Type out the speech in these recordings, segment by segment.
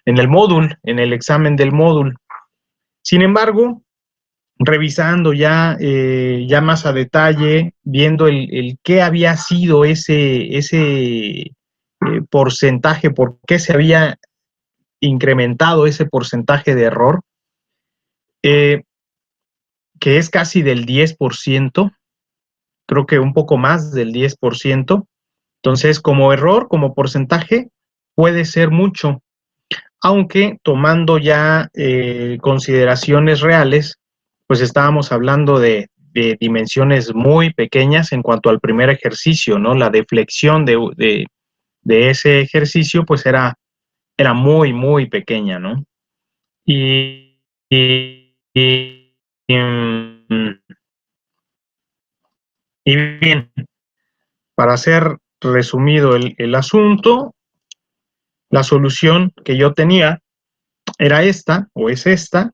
en el módulo, en el examen del módulo. Sin embargo, revisando ya más a detalle, viendo el qué había sido ese porcentaje, por qué se había incrementado ese porcentaje de error, que es casi del 10%, creo que un poco más del 10%. Entonces, como error, como porcentaje, puede ser mucho, aunque tomando ya consideraciones reales, pues estábamos hablando de dimensiones muy pequeñas en cuanto al primer ejercicio, ¿no? La deflexión de ese ejercicio, pues era muy, muy pequeña, ¿no? Y y bien, para hacer resumido el asunto, la solución que yo tenía era esta, o es esta,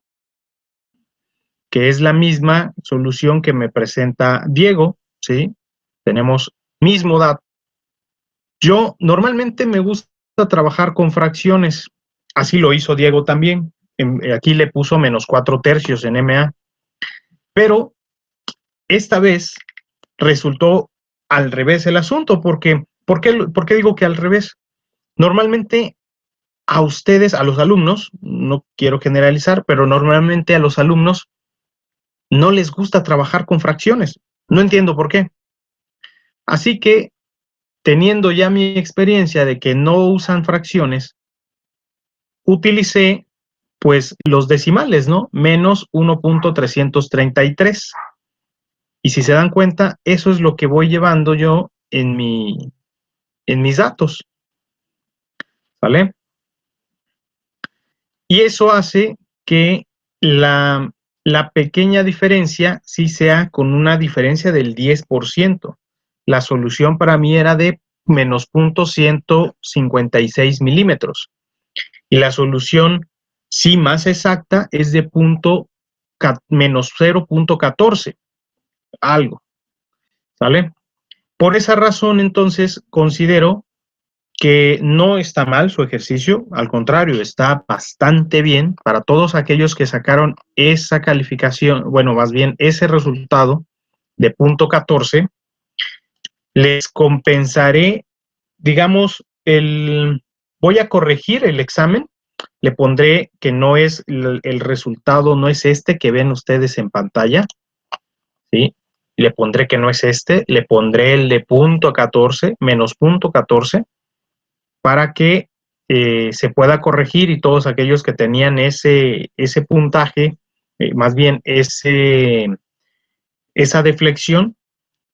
que es la misma solución que me presenta Diego, ¿sí? Tenemos mismo dato. Yo normalmente me gusta trabajar con fracciones, así lo hizo Diego también. Aquí le puso -4/3 en MA, pero esta vez resultó al revés el asunto, porque ¿por qué digo que al revés? Normalmente a ustedes, a los alumnos, no quiero generalizar, pero normalmente a los alumnos no les gusta trabajar con fracciones. No entiendo por qué. Así que, teniendo ya mi experiencia de que no usan fracciones, utilicé pues los decimales, ¿no? -1.333. Y si se dan cuenta, eso es lo que voy llevando yo en mis datos, ¿vale? Y eso hace que la pequeña diferencia sí sea con una diferencia del 10%. La solución para mí era de -0.156 milímetros. Y la solución sí más exacta es de -0.14, algo, ¿sale? Por esa razón, entonces, considero que no está mal su ejercicio, al contrario, está bastante bien para todos aquellos que sacaron esa calificación, bueno, más bien ese resultado de .14, les compensaré, digamos, voy a corregir el examen, le pondré que no es el resultado, no es este que ven ustedes en pantalla, ¿sí? Le pondré que no es este, le pondré el de .14, menos .14, para que se pueda corregir y todos aquellos que tenían ese puntaje, más bien esa deflexión,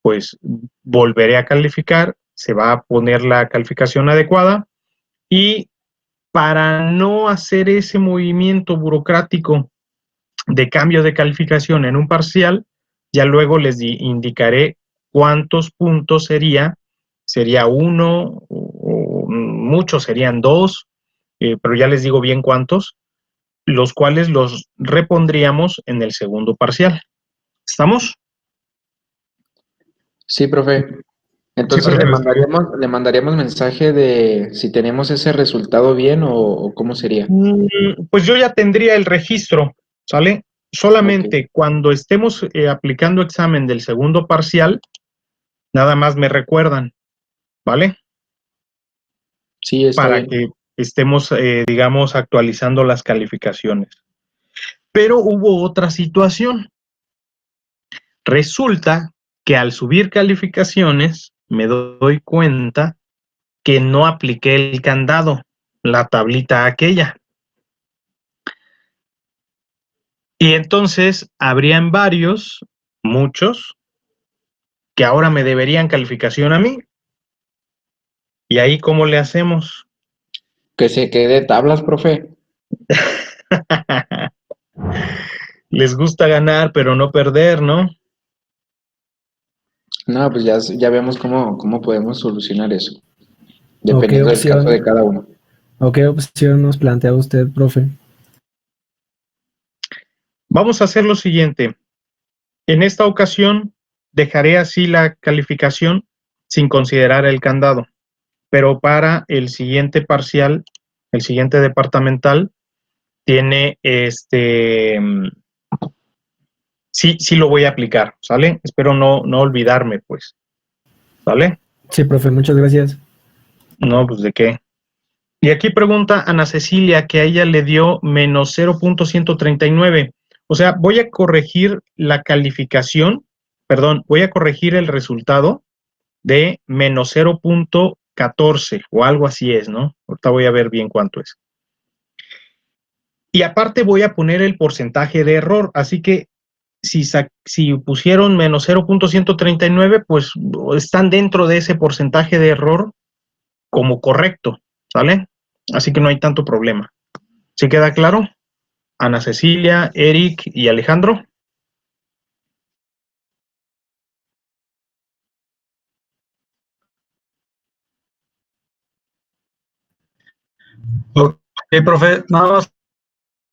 pues volveré a calificar, se va a poner la calificación adecuada y para no hacer ese movimiento burocrático de cambio de calificación en un parcial, ya luego les indicaré cuántos puntos sería uno, o muchos serían dos, pero ya les digo bien cuántos, los cuales los repondríamos en el segundo parcial. ¿Estamos? Sí, profe. Sí, Entonces profe. le mandaríamos mensaje de si tenemos ese resultado bien o cómo sería. Pues yo ya tendría el registro, ¿sale? Ok. Solamente cuando estemos aplicando examen del segundo parcial, nada más me recuerdan, ¿vale? Sí, está Para bien. que estemos, digamos, actualizando las calificaciones. Pero hubo otra situación. Resulta que al subir calificaciones me doy cuenta que no apliqué el candado, la tablita aquella. Y entonces habrían varios, muchos, que ahora me deberían calificación a mí. ¿Y ahí cómo le hacemos? Que se quede tablas, profe. Les gusta ganar, pero no perder, ¿no? No, pues ya vemos cómo podemos solucionar eso, ¿O qué dependiendo del caso de opción, cada uno. o qué opción nos plantea usted, profe? Vamos a hacer lo siguiente. En esta ocasión dejaré así la calificación sin considerar el candado, pero para el siguiente parcial El siguiente departamental tiene sí lo voy a aplicar, ¿sale? Espero no olvidarme, pues, ¿sale? Sí, profe, muchas gracias. No, pues, ¿de qué? Y aquí pregunta Ana Cecilia que a ella le dio menos 0.139. O sea, voy a corregir la calificación, perdón, voy a corregir el resultado de menos 0.14 o algo así es, ¿no? Ahorita voy a ver bien cuánto es. Y aparte voy a poner el porcentaje de error, así que si pusieron menos 0.139, pues están dentro de ese porcentaje de error como correcto, ¿sale? Así que no hay tanto problema. ¿Sí queda claro? Ana Cecilia, Eric y Alejandro. Ok, profe, nada más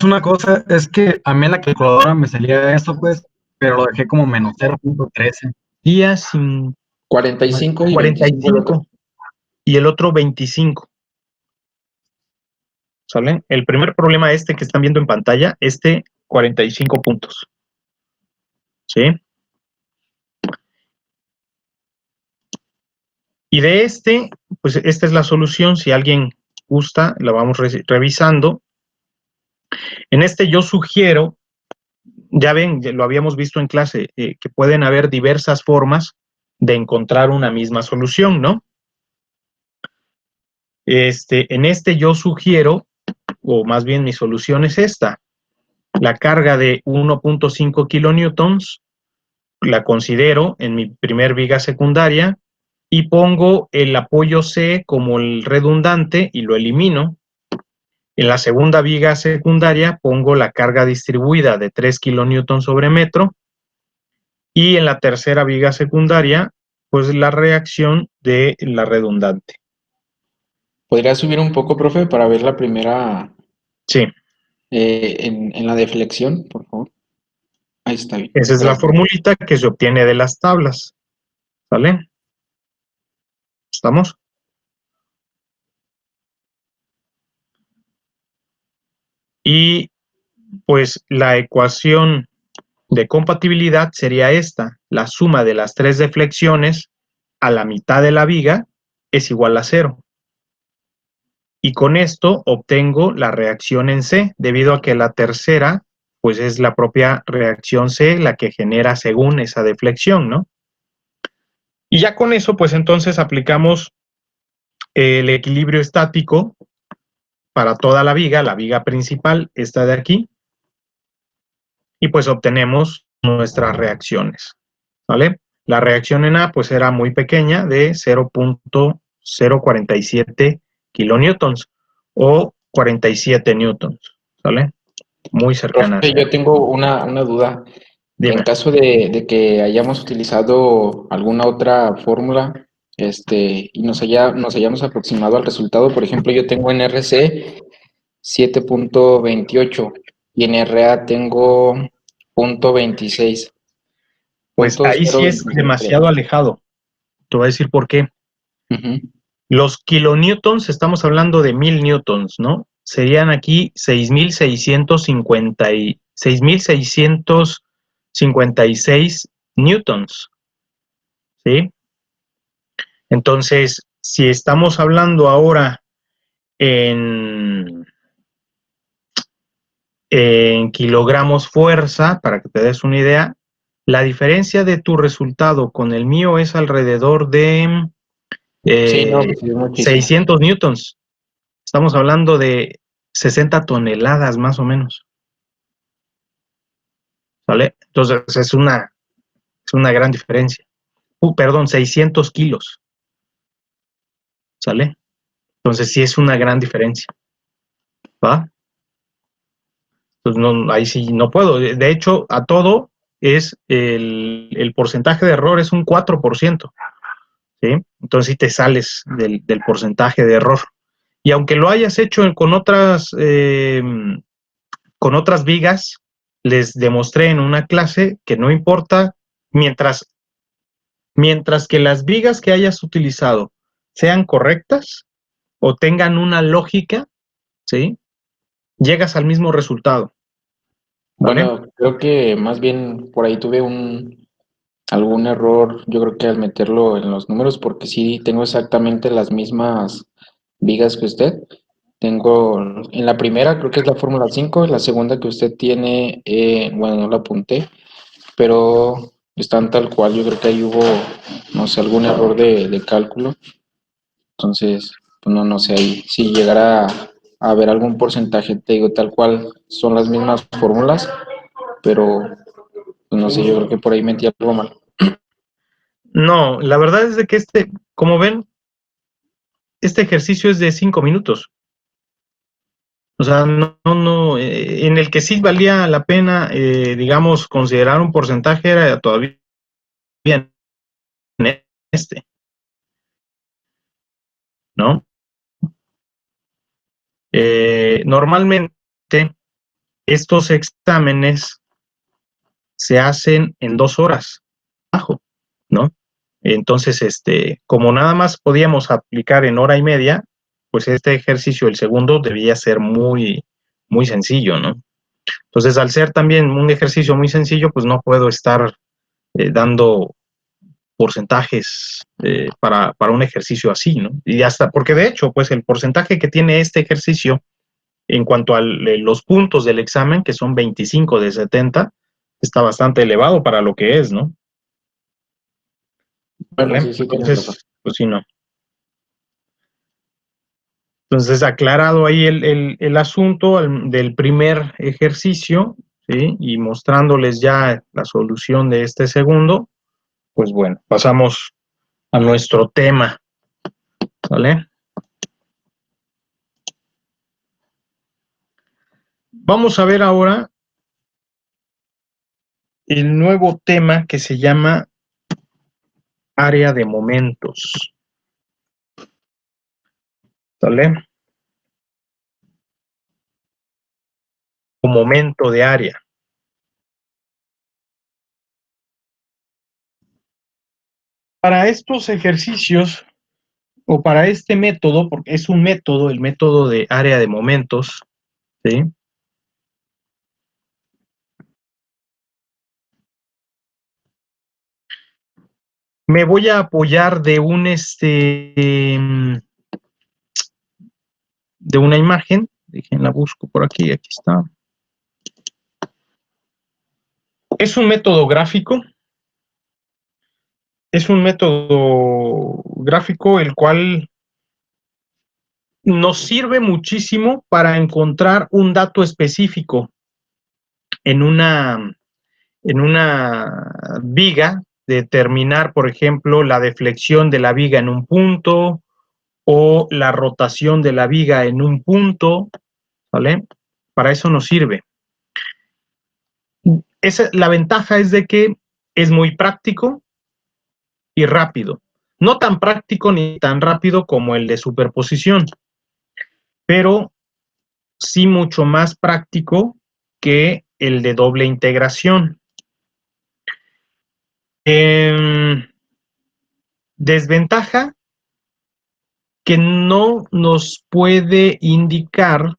una cosa, es que a mí en la calculadora me salía eso, pues, pero lo dejé como menos 0.13. Días sin 45 y 25 el otro. 45 y el otro 25. ¿Sale? El primer problema que están viendo en pantalla, 45 puntos. ¿Sí? Y de pues esta es la solución. Si alguien gusta, la vamos revisando. En yo sugiero, ya ven, lo habíamos visto en clase, que pueden haber diversas formas de encontrar una misma solución, ¿no? En yo sugiero, o más bien mi solución es esta. La carga de 1.5 kilonewtons la considero en mi primer viga secundaria y pongo el apoyo C como el redundante y lo elimino. En la segunda viga secundaria pongo la carga distribuida de 3 kilonewtons sobre metro y en la tercera viga secundaria pues la reacción de la redundante. ¿Podría subir un poco, profe, para ver la primera Sí. En la deflexión, por favor? Ahí está bien. Esa es la formulita que se obtiene de las tablas. ¿Vale? ¿Estamos? Y pues la ecuación de compatibilidad sería esta. La suma de las tres deflexiones a la mitad de la viga es igual a 0. Y con esto obtengo la reacción en C, debido a que la tercera, pues es la propia reacción C la que genera según esa deflexión, ¿no? Y ya con eso, pues entonces aplicamos el equilibrio estático para toda la viga principal, esta de aquí, y pues obtenemos nuestras reacciones, ¿vale? La reacción en A pues era muy pequeña, de 0.047 kilonewtons o 47 newtons, ¿vale? Muy cercana. Profe, yo tengo una duda. Dime. En caso de que hayamos utilizado alguna otra fórmula, y nos hayamos aproximado al resultado, por ejemplo, yo tengo en RC 7.28 y en RA tengo 0.26. Pues ahí sí es demasiado alejado. Te voy a decir por qué. Los kilonewtons, estamos hablando de 1000 newtons, ¿no? Serían aquí 6.656 newtons, ¿sí? Entonces, si estamos hablando ahora en kilogramos fuerza, para que te des una idea, la diferencia de tu resultado con el mío es alrededor de Sí, no, pues sí, es muchísimo. 600 newtons. Estamos hablando de 60 toneladas más o menos. ¿Vale? Entonces es una gran diferencia. Perdón, 600 kilos. ¿Sale? Entonces sí es una gran diferencia. ¿Va? Entonces no, ahí sí no puedo. De hecho, a todo es el porcentaje de error es un 4%. ¿Sí? Entonces sí te sales del porcentaje de error. Y aunque lo hayas hecho con otras vigas, les demostré en una clase que no importa, mientras que las vigas que hayas utilizado sean correctas o tengan una lógica, ¿sí? Llegas al mismo resultado. ¿Vale? Bueno, creo que más bien por ahí tuve algún error, yo creo que al meterlo en los números, porque sí tengo exactamente las mismas vigas que usted. Tengo en la primera, creo que es la Fórmula 5, la segunda que usted tiene, bueno, no la apunté, pero están tal cual. Yo creo que ahí hubo, no sé, algún error de cálculo. Entonces, pues no sé ahí si llegara a haber algún porcentaje, te digo, tal cual son las mismas fórmulas, pero pues no sé, yo creo que por ahí metí algo mal. No, la verdad es de que como ven, este ejercicio es de 5 minutos. O sea, no, en el que sí valía la pena, digamos, considerar un porcentaje era todavía en este, ¿no? Normalmente estos exámenes se hacen en 2 horas, bajo, ¿no? Entonces, como nada más podíamos aplicar en hora y media, pues este ejercicio, el segundo, debía ser muy, muy sencillo, ¿no? Entonces, al ser también un ejercicio muy sencillo, pues no puedo estar dando porcentajes para un ejercicio así, ¿no? Y hasta, porque de hecho, pues el porcentaje que tiene este ejercicio en cuanto a los puntos del examen, que son 25 de 70, está bastante elevado para lo que es, ¿no? Bueno, ¿Vale? sí, tienes razón. Entonces, pues sí, no. Entonces, aclarado ahí el asunto del primer ejercicio, ¿sí? Y mostrándoles ya la solución de este segundo, pues bueno, pasamos a nuestro tema, ¿vale? Vamos a ver ahora el nuevo tema que se llama área de momentos, ¿vale? O momento de área. Para estos ejercicios o para este método, porque es un método, el método de área de momentos, ¿sí? Me voy a apoyar de de una imagen, déjenla busco por aquí está. Es un método gráfico, el cual nos sirve muchísimo para encontrar un dato específico en una viga, determinar, por ejemplo, la deflexión de la viga en un punto o la rotación de la viga en un punto, ¿vale? Para eso nos sirve. La ventaja es de que es muy práctico y rápido. No tan práctico ni tan rápido como el de superposición, pero sí mucho más práctico que el de doble integración. Desventaja que no nos puede indicar,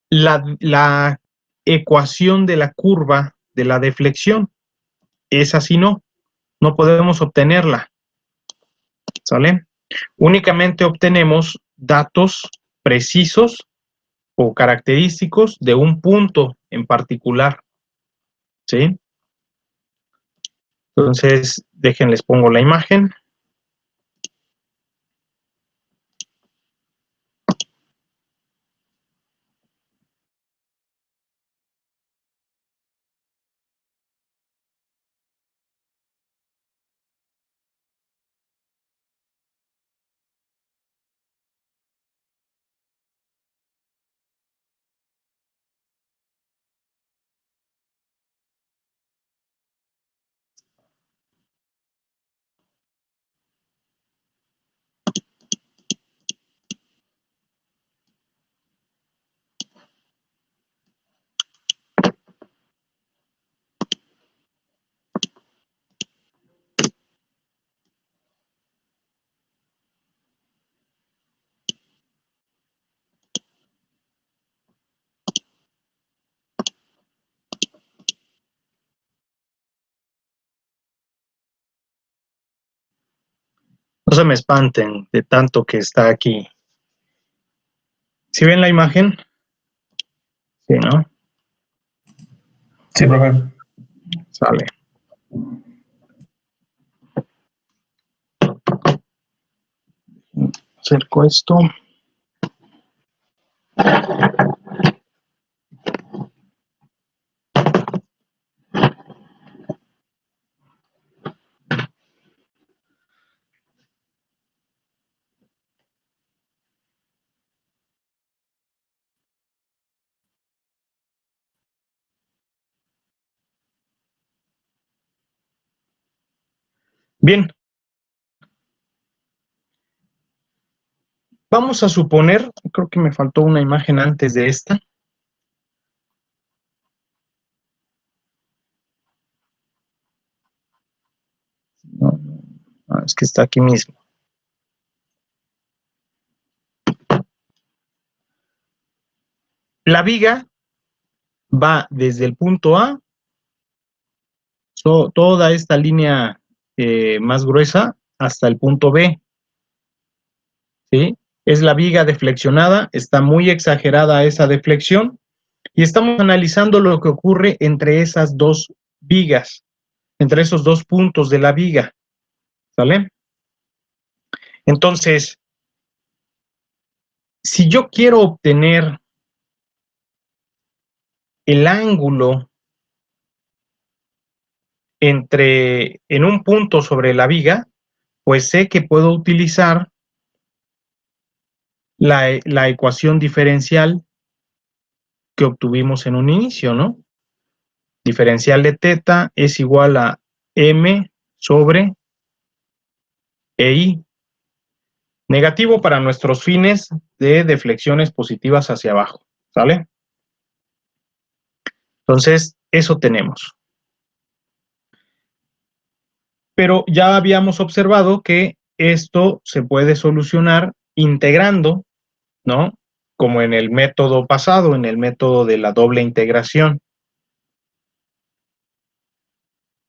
la ecuación de la curva de la deflexión. Esa sí no podemos obtenerla, ¿sale? Únicamente obtenemos datos precisos o característicos de un punto en particular, ¿sí? Entonces, déjenles pongo la imagen. se me espanten de tanto que está aquí. ¿Sí ven la imagen? Sí, ¿no? Sí, profe. Sale. Acerco esto. Bien. Vamos a suponer, creo que me faltó una imagen antes de esta. No, es que está aquí mismo. La viga va desde el punto A, toda esta línea más gruesa, hasta el punto B. ¿Sí? Es la viga deflexionada, está muy exagerada esa deflexión, y estamos analizando lo que ocurre entre esas dos vigas, entre esos dos puntos de la viga. ¿Sale? Entonces, si yo quiero obtener el ángulo en un punto sobre la viga, pues sé que puedo utilizar la ecuación diferencial que obtuvimos en un inicio, ¿no? Diferencial de teta es igual a m sobre EI. Negativo para nuestros fines de deflexiones positivas hacia abajo, ¿sale? Entonces, eso tenemos. Pero ya habíamos observado que esto se puede solucionar integrando, ¿no? Como en el método pasado, en el método de la doble integración.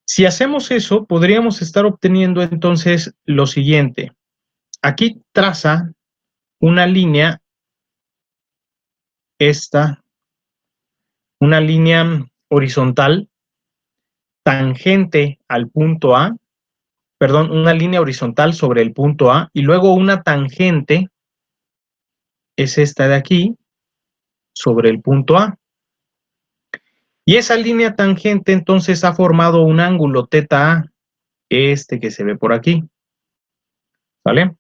Si hacemos eso, podríamos estar obteniendo entonces lo siguiente. Aquí traza una línea, una línea horizontal tangente al punto A, perdón, una línea horizontal sobre el punto A, y luego una tangente, es esta de aquí, sobre el punto A. Y esa línea tangente entonces ha formado un ángulo θ A, este que se ve por aquí. ¿Vale?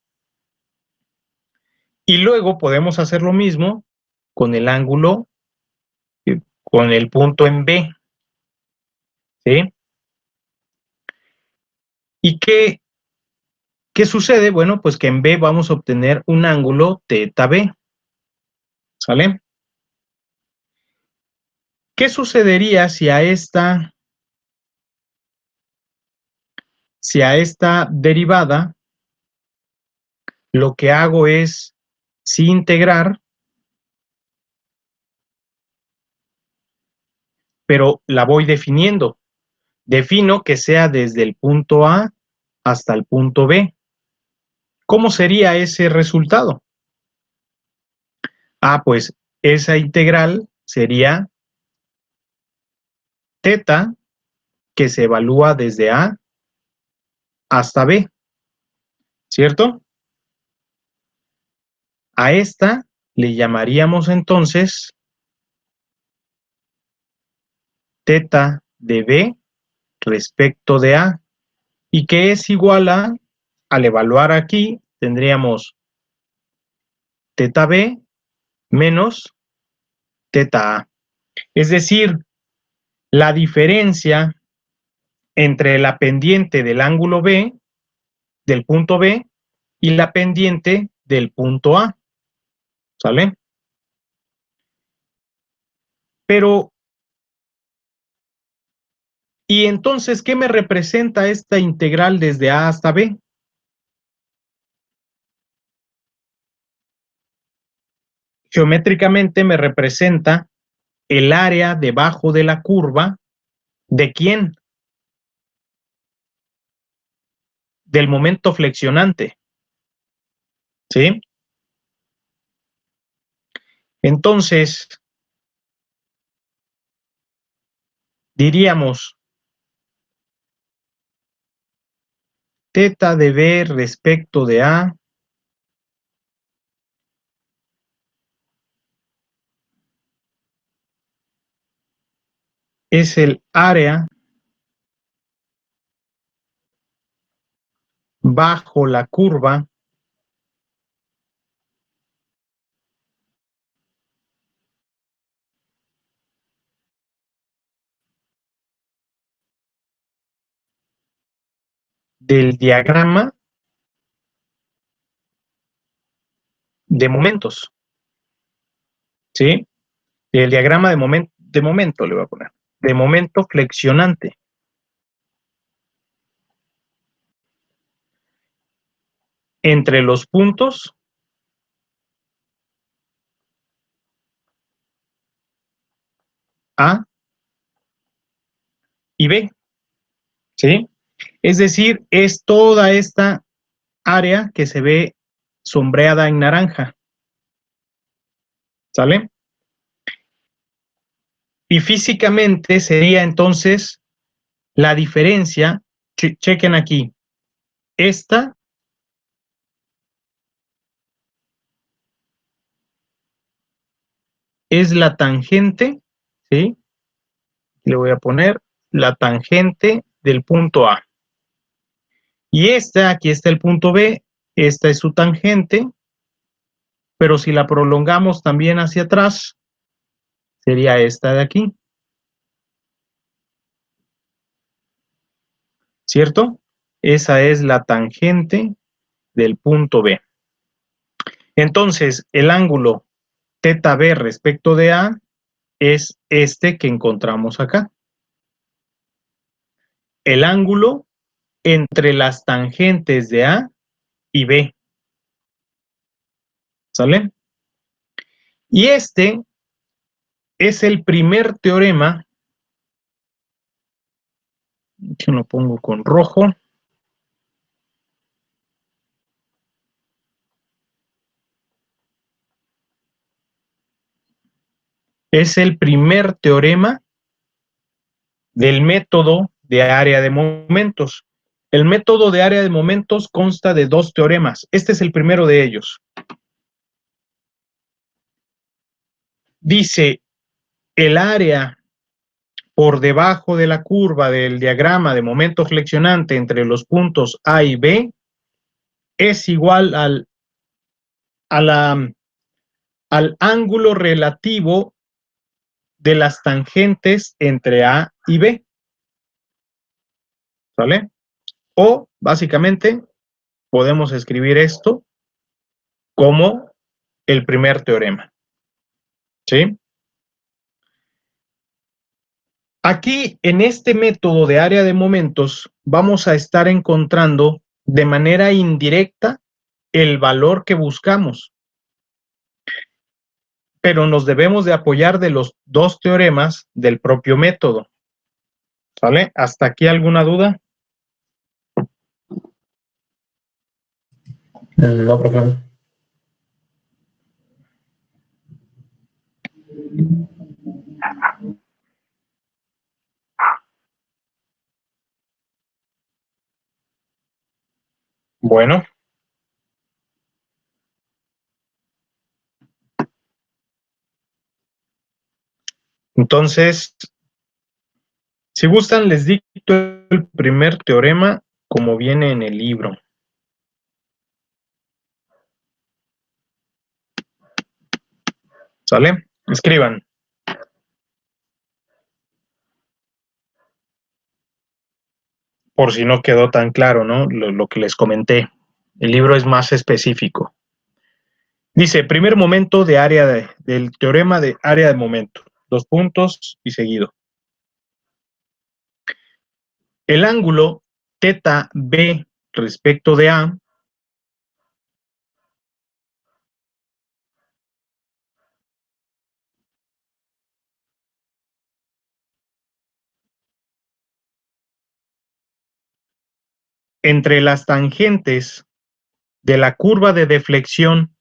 Y luego podemos hacer lo mismo con el ángulo, con el punto en B. ¿Sí? ¿Y qué sucede? Bueno, pues que en B vamos a obtener un ángulo θB. ¿Sale? ¿Qué sucedería si a esta derivada lo que hago es sí integrar, pero la voy definiendo? Defino que sea desde el punto A hasta el punto B. ¿Cómo sería ese resultado? Pues esa integral sería θ, que se evalúa desde A hasta B, ¿cierto? A esta le llamaríamos entonces θ de B respecto de A, y que es igual a, al evaluar aquí, tendríamos θB menos θA. Es decir, la diferencia entre la pendiente del ángulo B, del punto B, y la pendiente del punto A. ¿Sale? Pero, ¿y entonces qué me representa esta integral desde A hasta B? Geométricamente me representa el área debajo de la curva. ¿De quién? Del momento flexionante, ¿Sí? Entonces, diríamos teta de B respecto de A es el área bajo la curva del diagrama de momentos, ¿sí? El diagrama de momento le voy a poner, de momento flexionante. Entre los puntos A y B, ¿sí? Es decir, es toda esta área que se ve sombreada en naranja, ¿sale? Y físicamente sería entonces la diferencia, chequen aquí, esta es la tangente, ¿sí? Le voy a poner la tangente del punto A. Y esta, aquí está el punto B, esta es su tangente, pero si la prolongamos también hacia atrás, sería esta de aquí, ¿cierto? Esa es la tangente del punto B. Entonces, el ángulo teta B respecto de A es este que encontramos acá. El ángulo entre las tangentes de A y B. ¿Sale? Y este es el primer teorema, yo lo pongo con rojo, es el primer teorema del método de área de momentos. El método de área de momentos consta de dos teoremas. Este es el primero de ellos. Dice, el área por debajo de la curva del diagrama de momento flexionante entre los puntos A y B es igual al ángulo relativo de las tangentes entre A y B. ¿Sale? O, básicamente, podemos escribir esto como el primer teorema. ¿Sí? Aquí, en este método de área de momentos, vamos a estar encontrando de manera indirecta el valor que buscamos. Pero nos debemos de apoyar de los dos teoremas del propio método. ¿Sale? ¿Hasta aquí alguna duda? No, profe. Bueno. Entonces, si gustan, les dicto el primer teorema como viene en el libro. ¿Sale? Escriban. Por si no quedó tan claro, ¿no? Lo que les comenté. El libro es más específico. Dice, primer momento de del teorema de área de momento. Dos puntos y seguido. El ángulo teta B respecto de A entre las tangentes de la curva de deflexión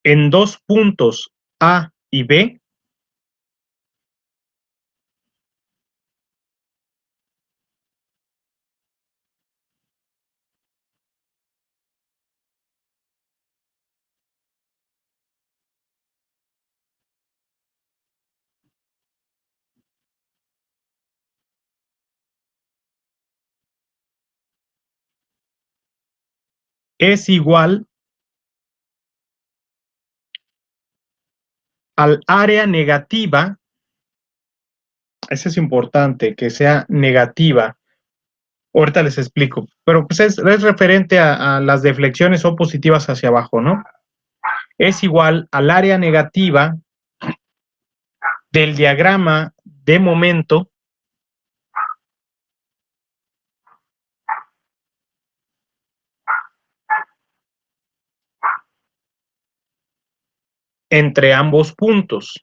en dos puntos A y B es igual al área negativa. Eso es importante, que sea negativa. Ahorita les explico, pero pues es referente a las deflexiones o positivas hacia abajo, ¿no? Es igual al área negativa del diagrama de momento entre ambos puntos.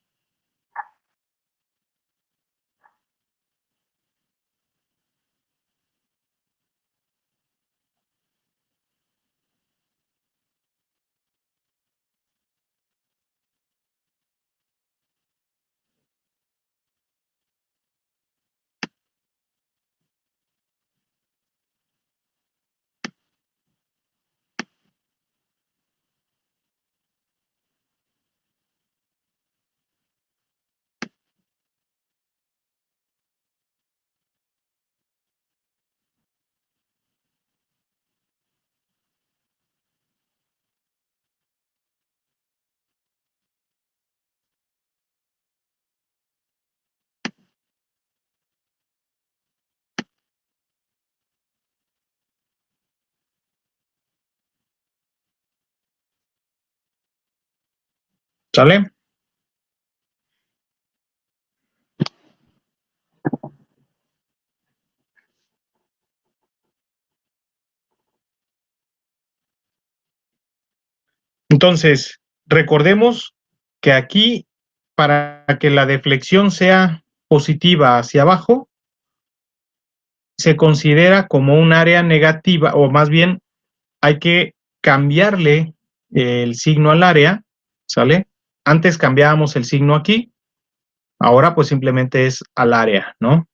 ¿Sale? Entonces, recordemos que aquí, para que la deflexión sea positiva hacia abajo, se considera como un área negativa, o más bien hay que cambiarle el signo al área, ¿sale? Antes cambiábamos el signo aquí, ahora pues simplemente es al área, ¿no?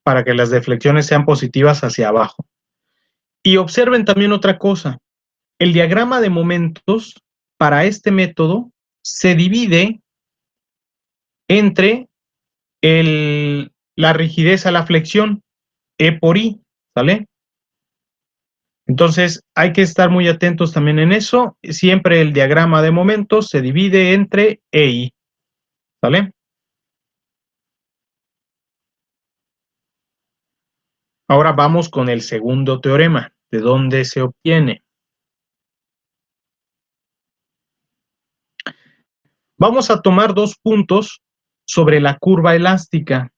Para que las deflexiones sean positivas hacia abajo. Y observen también otra cosa. El diagrama de momentos para este método se divide entre la rigidez a la flexión, E por I, ¿sale? Entonces hay que estar muy atentos también en eso. Siempre el diagrama de momentos se divide entre E y I, ¿sale? Ahora vamos con el segundo teorema. ¿De dónde se obtiene? Vamos a tomar dos puntos sobre la curva elástica.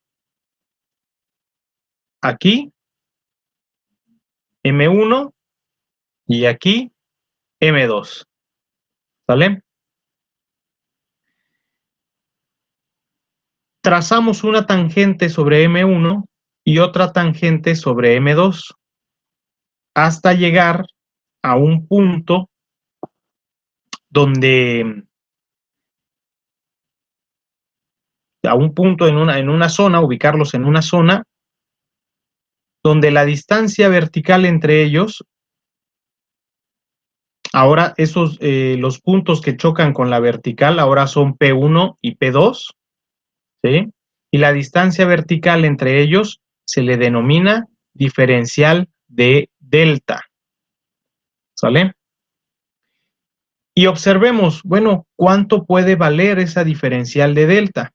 Aquí, M1 y aquí, M2. ¿Sale? Trazamos una tangente sobre M1 y otra tangente sobre M2 hasta llegar a un punto donde en una zona, ubicarlos en una zona donde la distancia vertical entre ellos, ahora los puntos que chocan con la vertical ahora son P1 y P2, ¿sí? Y la distancia vertical entre ellos se le denomina diferencial de delta, ¿sale? Y observemos, bueno, ¿cuánto puede valer esa diferencial de delta?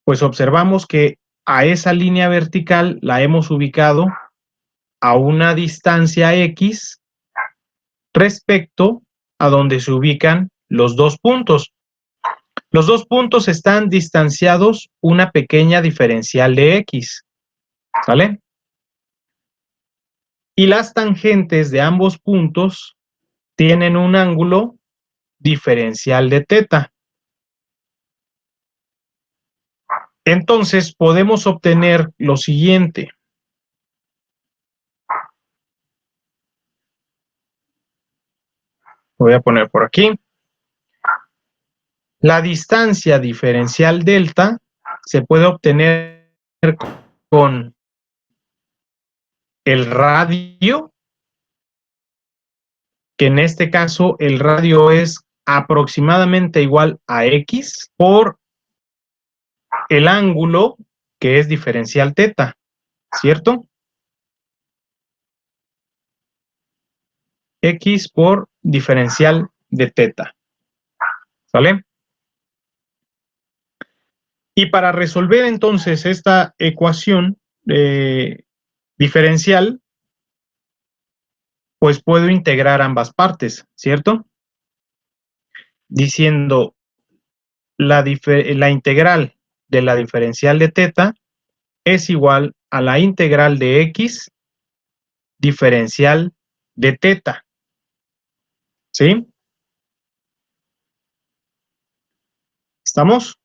Pues observamos que a esa línea vertical la hemos ubicado a una distancia X respecto a donde se ubican los dos puntos. Los dos puntos están distanciados una pequeña diferencial de x, ¿sale? Y las tangentes de ambos puntos tienen un ángulo diferencial de θ. Entonces podemos obtener lo siguiente. Voy a poner por aquí. La distancia diferencial delta se puede obtener con el radio, que en este caso el radio es aproximadamente igual a x, por el ángulo, que es diferencial θ, ¿cierto? X por diferencial de θ, ¿sale? Y para resolver entonces esta ecuación diferencial, pues puedo integrar ambas partes, ¿cierto? Diciendo la integral de la diferencial de θ es igual a la integral de x diferencial de θ, ¿sí? ¿Estamos?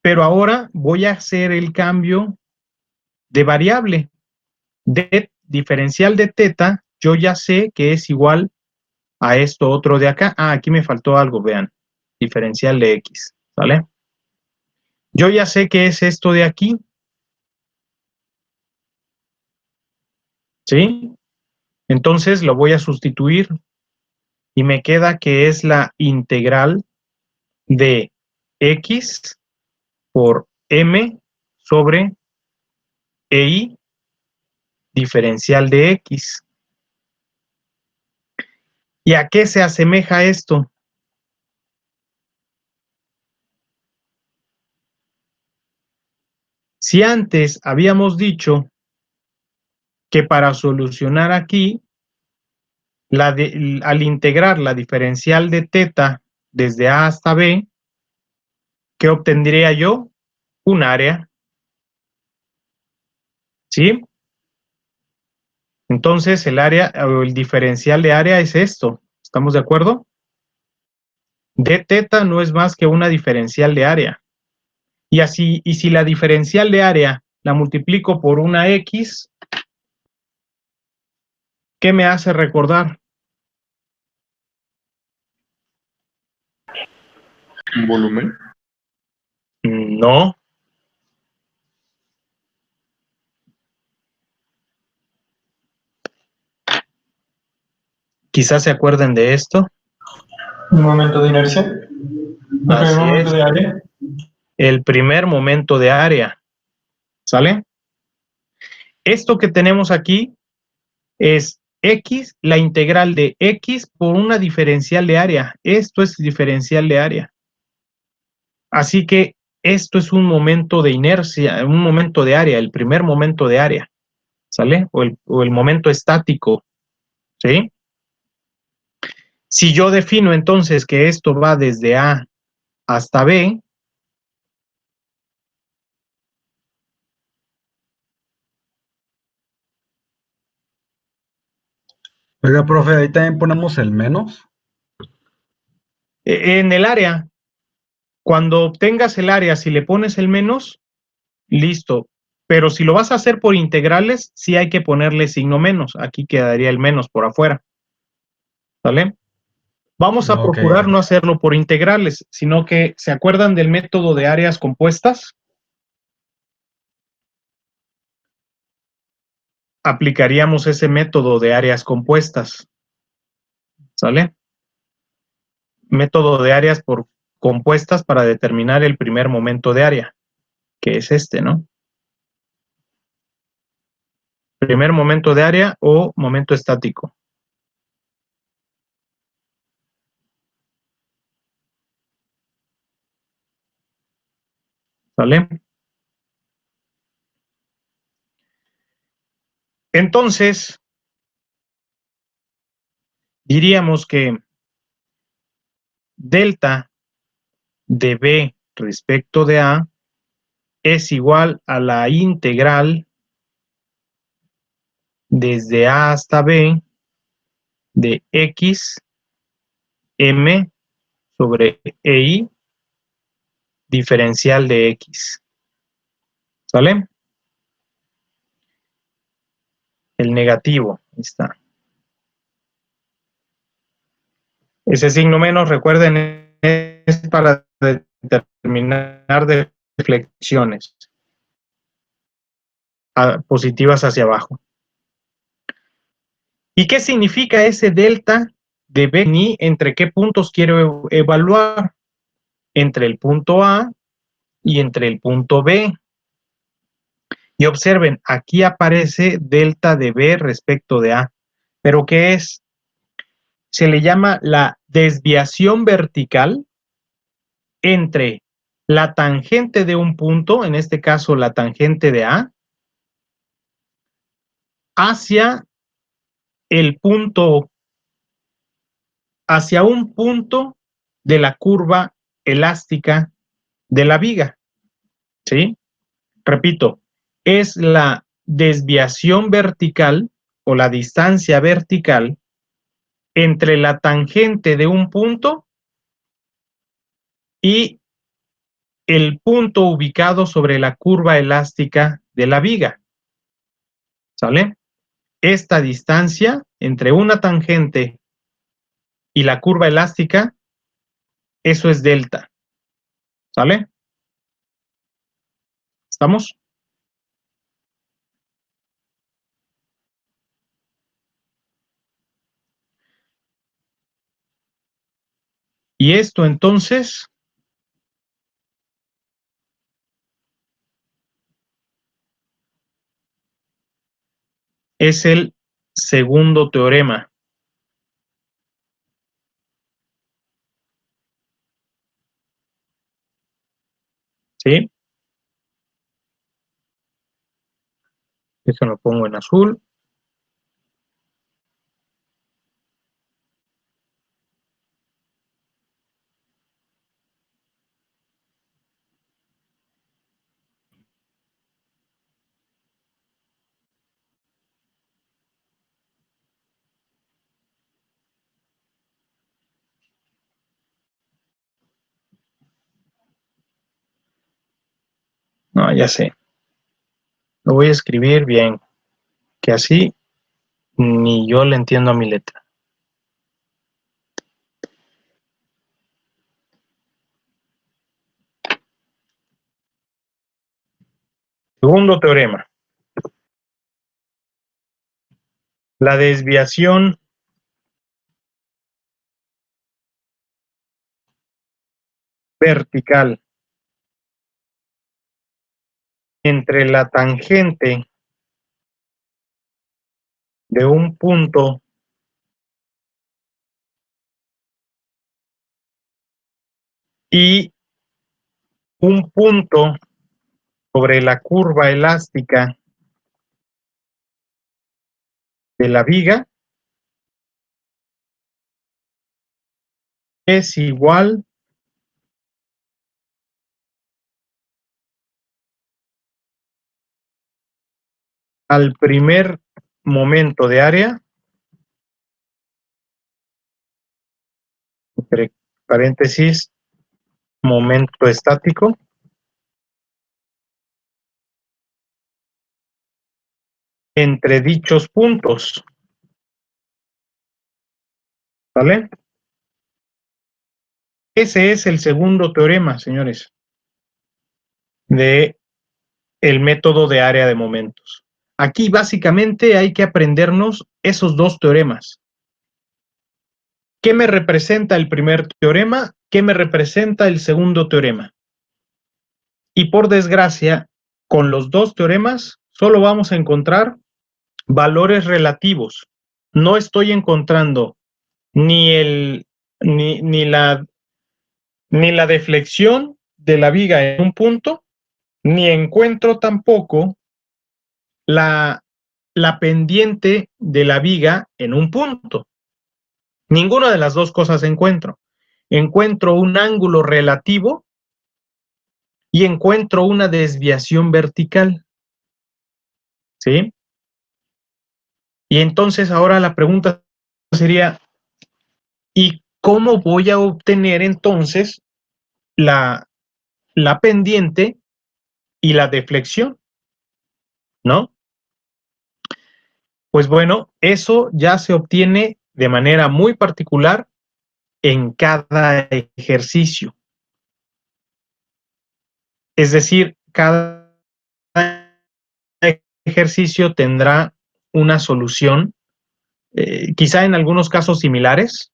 Pero ahora voy a hacer el cambio de variable. De diferencial de θ, yo ya sé que es igual a esto otro de acá. Ah, aquí me faltó algo, vean. Diferencial de x, ¿vale? Yo ya sé que es esto de aquí. ¿Sí? Entonces lo voy a sustituir y me queda que es la integral de x por m sobre EI diferencial de x. ¿Y a qué se asemeja esto? Si antes habíamos dicho que para solucionar aquí, al integrar la diferencial de θ desde A hasta B, ¿qué obtendría yo? Un área. ¿Sí? Entonces el área o el diferencial de área es esto. ¿Estamos de acuerdo? Dθ no es más que una diferencial de área. Y así, y si la diferencial de área la multiplico por una x, ¿qué me hace recordar? ¿Un volumen? No. Quizás se acuerden de esto. Un momento de inercia. Un Así momento es. de área. El primer momento de área. ¿Sale? Esto que tenemos aquí es x, la integral de x por una diferencial de área. Esto es diferencial de área. Así que esto es un momento de inercia, un momento de área, el primer momento de área. ¿Sale? O el momento estático. ¿Sí? Si yo defino entonces que esto va desde A hasta B, Oiga, profe, ahí también ponemos el menos. en el área, cuando obtengas el área, si le pones el menos, listo. Pero si lo vas a hacer por integrales, sí hay que ponerle signo menos. Aquí quedaría el menos por afuera. ¿Vale? Vamos a Ok. procurar no hacerlo por integrales, sino que, ¿se acuerdan del método de áreas compuestas? Aplicaríamos ese método de áreas compuestas. ¿Sale? Método de áreas por compuestas para determinar el primer momento de área, que es este, ¿no? Primer momento de área o momento estático. ¿Vale? Entonces, diríamos que delta de B respecto de A es igual a la integral desde A hasta B de X M sobre EI diferencial de X. ¿Sale? El negativo, ahí está. Ese signo menos, recuerden, es para determinar deflexiones positivas hacia abajo. ¿Y qué significa ese delta de B ni entre qué puntos quiero evaluar? Entre el punto A y entre el punto B. Y observen, aquí aparece delta de B respecto de A. ¿Pero qué es? Se le llama la desviación vertical entre la tangente de un punto, en este caso la tangente de A, hacia el punto, hacia un punto de la curva elástica de la viga. ¿Sí? Repito, es la desviación vertical o la distancia vertical entre la tangente de un punto y el punto ubicado sobre la curva elástica de la viga. ¿Sale? Esta distancia entre una tangente y la curva elástica, eso es delta. ¿Sale? ¿Estamos? Y esto entonces es el segundo teorema. ¿Sí? Eso lo pongo en azul. No, ya sé. Lo voy a escribir bien, que así ni yo le entiendo a mi letra. Segundo teorema. La desviación vertical entre la tangente de un punto y un punto sobre la curva elástica de la viga es igual al primer momento de área, entre paréntesis, momento estático, entre dichos puntos. ¿Vale? Ese es el segundo teorema, señores, de el método de área de momentos. Aquí básicamente hay que aprendernos esos dos teoremas. ¿Qué me representa el primer teorema? ¿Qué me representa el segundo teorema? Y por desgracia, con los dos teoremas solo vamos a encontrar valores relativos. No estoy encontrando ni la deflexión de la viga en un punto, ni encuentro tampoco la pendiente de la viga en un punto. Ninguna de las dos cosas encuentro. encuentro un ángulo relativo y encuentro una desviación vertical. ¿Sí? Y entonces ahora la pregunta sería, ¿y cómo voy a obtener entonces la pendiente y la deflexión? ¿No? Pues bueno, eso ya se obtiene de manera muy particular en cada ejercicio. Es decir, cada ejercicio tendrá una solución, quizá en algunos casos similares,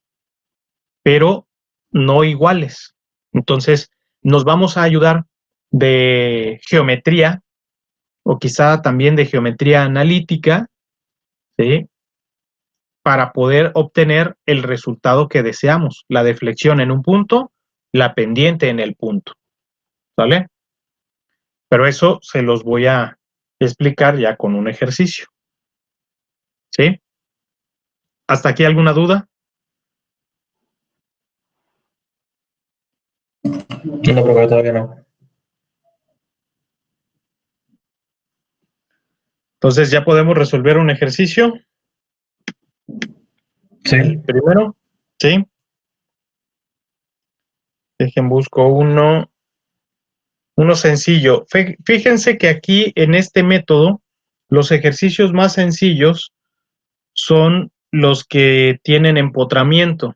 pero no iguales. Entonces, nos vamos a ayudar de geometría o quizá también de geometría analítica, ¿sí? Para poder obtener el resultado que deseamos, la deflexión en un punto, la pendiente en el punto, ¿vale? Pero eso se los voy a explicar ya con un ejercicio, ¿sí? ¿Hasta aquí alguna duda? No, profe, todavía no. Entonces ya podemos resolver un ejercicio. Sí. El primero, ¿sí? Dejen, busco uno sencillo. Fíjense que aquí en este método, los ejercicios más sencillos son los que tienen empotramiento.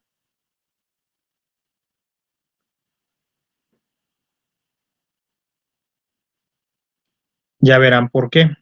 Ya verán por qué.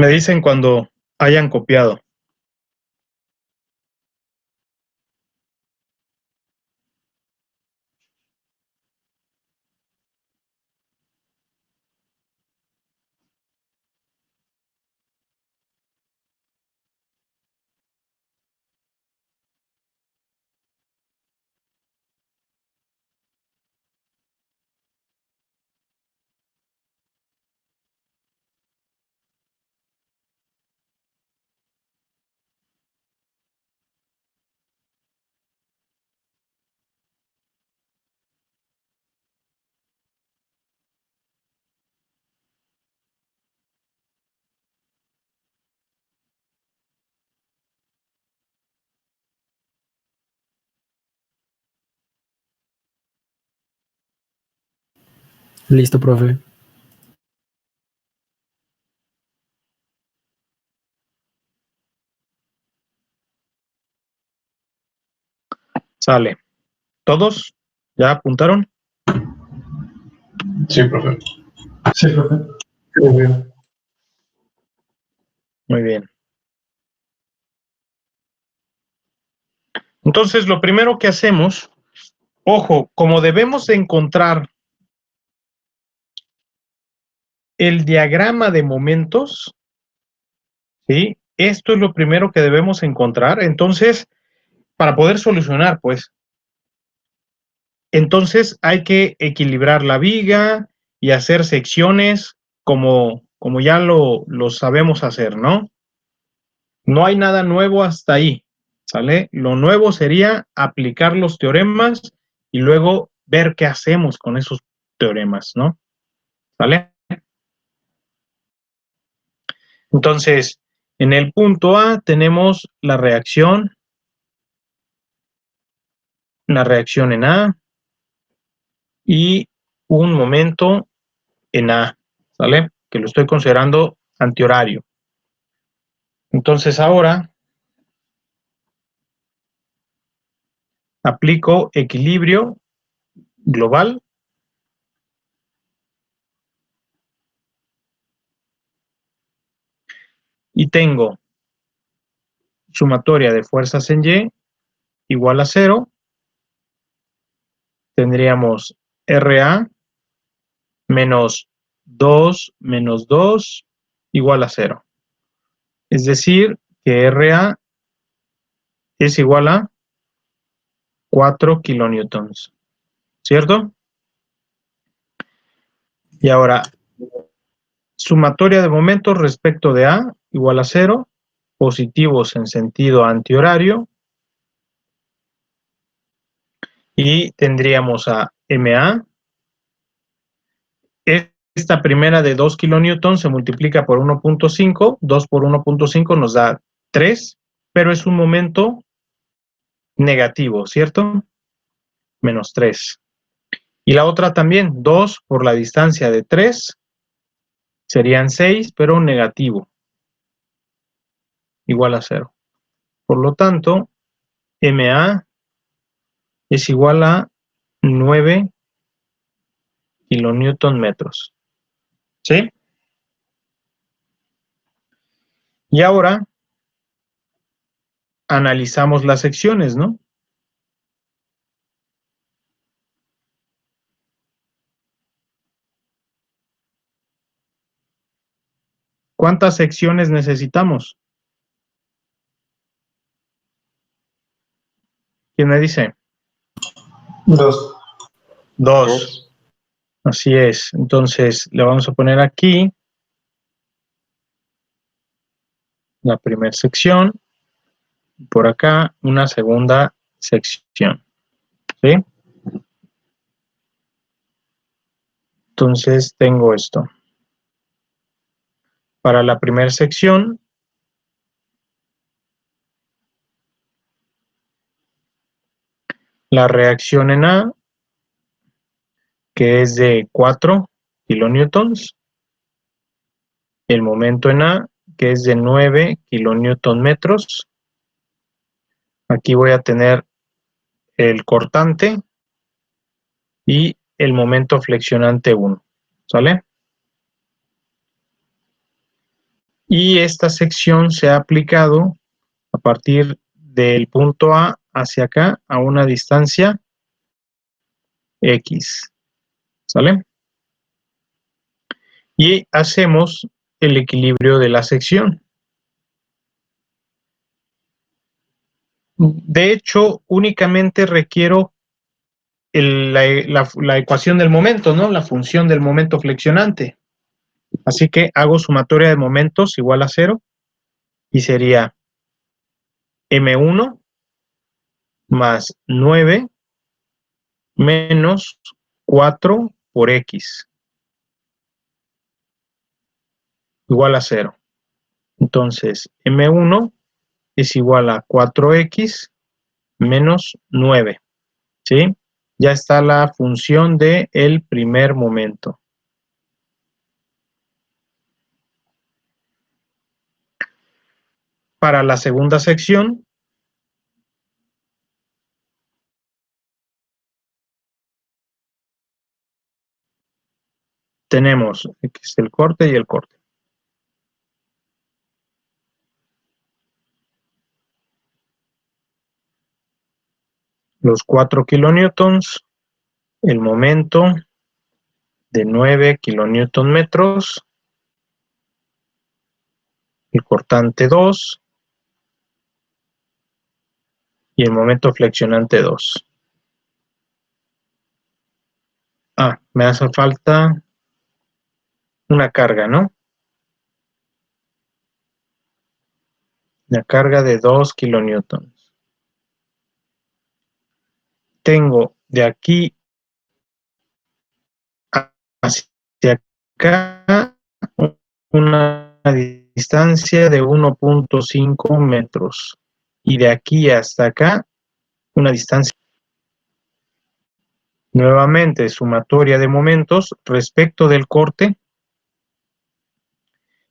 Me dicen cuando hayan copiado. Listo, profe. Sale. ¿Todos? ¿Ya apuntaron? Sí, profe. Sí, profe. Muy bien. Muy bien. Entonces, lo primero que hacemos, ojo, como debemos de encontrar el diagrama de momentos, ¿sí? Esto es lo primero que debemos encontrar. Entonces, para poder solucionar, pues, entonces hay que equilibrar la viga y hacer secciones como ya lo sabemos hacer, ¿no? No hay nada nuevo hasta ahí, ¿sale? Lo nuevo sería aplicar los teoremas y luego ver qué hacemos con esos teoremas, ¿no? ¿Sale? Entonces, en el punto A tenemos la reacción en A y un momento en A, ¿sale? Que lo estoy considerando antihorario. Entonces ahora aplico equilibrio global y tengo sumatoria de fuerzas en Y igual a 0. Tendríamos RA menos 2 menos 2 igual a 0. Es decir, que RA es igual a 4 kilonewtons, ¿cierto? Y ahora, sumatoria de momentos respecto de A igual a 0, positivos en sentido antihorario, y tendríamos a MA. Esta primera de 2 kilonewtons se multiplica por 1.5, 2 por 1.5 nos da 3, pero es un momento negativo, ¿cierto? Menos 3. Y la otra también, 2 por la distancia de 3, serían 6, pero negativo, igual a 0. Por lo tanto, MA es igual a 9 kilonewton metros. ¿Sí? Y ahora analizamos las secciones, ¿no? ¿Cuántas secciones necesitamos? ¿Quién me dice? 2. 2. Así es. Entonces le vamos a poner aquí la primera sección, por acá una segunda sección. ¿Sí? Entonces tengo esto. Para la primera sección, la reacción en A, que es de 4 kilonewtons, el momento en A, que es de 9 kilonewton metros. Aquí voy a tener el cortante y el momento flexionante 1. ¿Sale? y esta sección se ha aplicado a partir del punto A hacia acá a una distancia X. ¿Sale? Y hacemos el equilibrio de la sección. De hecho, únicamente requiero la ecuación del momento, ¿no? La función del momento flexionante. Así que hago sumatoria de momentos igual a 0 y sería M1 más 9 menos 4 por X igual a 0. Entonces, M1 es igual a 4X menos 9. ¿Sí? Ya está la función del primer momento. Para la segunda sección, tenemos X el corte y el corte. Los 4 kilonewtons, el momento de 9 kilonewton metros, el cortante 2 y el momento flexionante 2. Ah, me hace falta una carga, ¿no? La carga de 2 kilonewtons. Tengo de aquí hacia acá una distancia de 1.5 metros y de aquí hasta acá una distancia. Nuevamente, sumatoria de momentos respecto del corte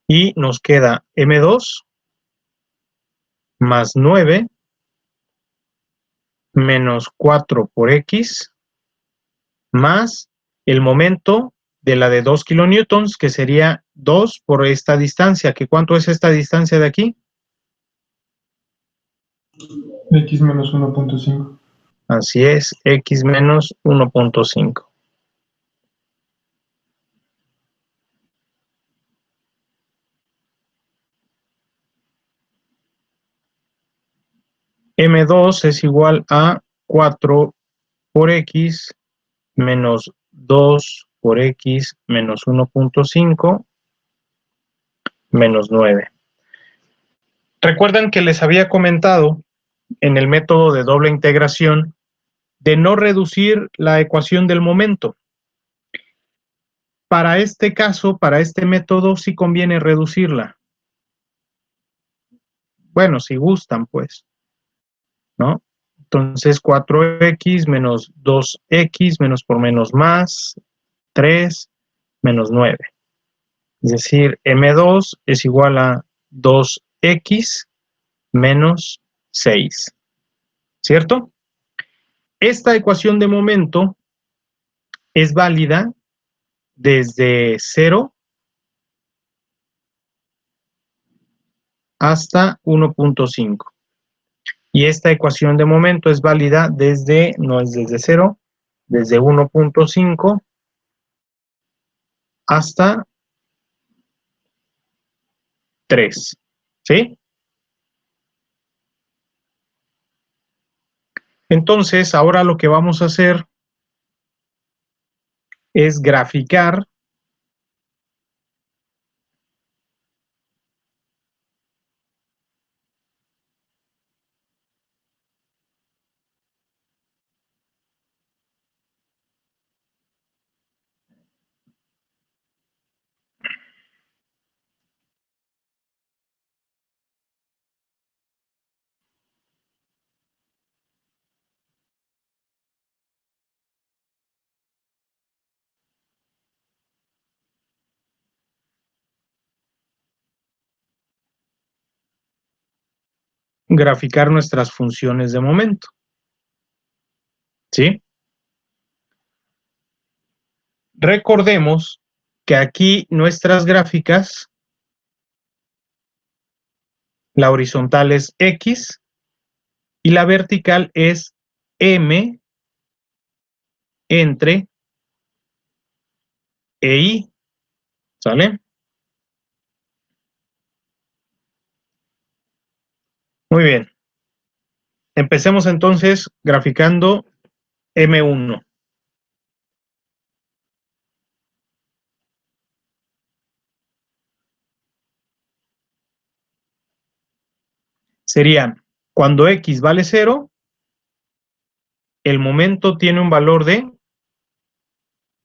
y nos queda M2 más 9 menos 4 por X más el momento de la de 2 kilonewtons, que sería 2 por esta distancia. ¿Que cuánto es esta distancia de aquí? X menos 1.5. Así es, X menos 1.5. M2 es igual a 4 por X menos 2 por X menos 1.5 menos 9. Recuerdan que les había comentado en el método de doble integración de no reducir la ecuación del momento. Para este caso, para este método, sí conviene reducirla. Bueno, si gustan, pues, ¿no? Entonces, 4X menos 2X menos por menos más, 3 menos 9. Es decir, M2 es igual a 2X menos 6. ¿Cierto? Esta ecuación de momento es válida desde 0 hasta 1.5. Y esta ecuación de momento es válida desde, no es desde 0, desde 1.5 hasta 3. ¿Sí? Entonces, ahora lo que vamos a hacer es graficar nuestras funciones de momento. ¿Sí? Recordemos que aquí nuestras gráficas la horizontal es X y la vertical es M entre E y, ¿sale? Muy bien. Empecemos entonces graficando M1. Sería, cuando X vale 0, el momento tiene un valor de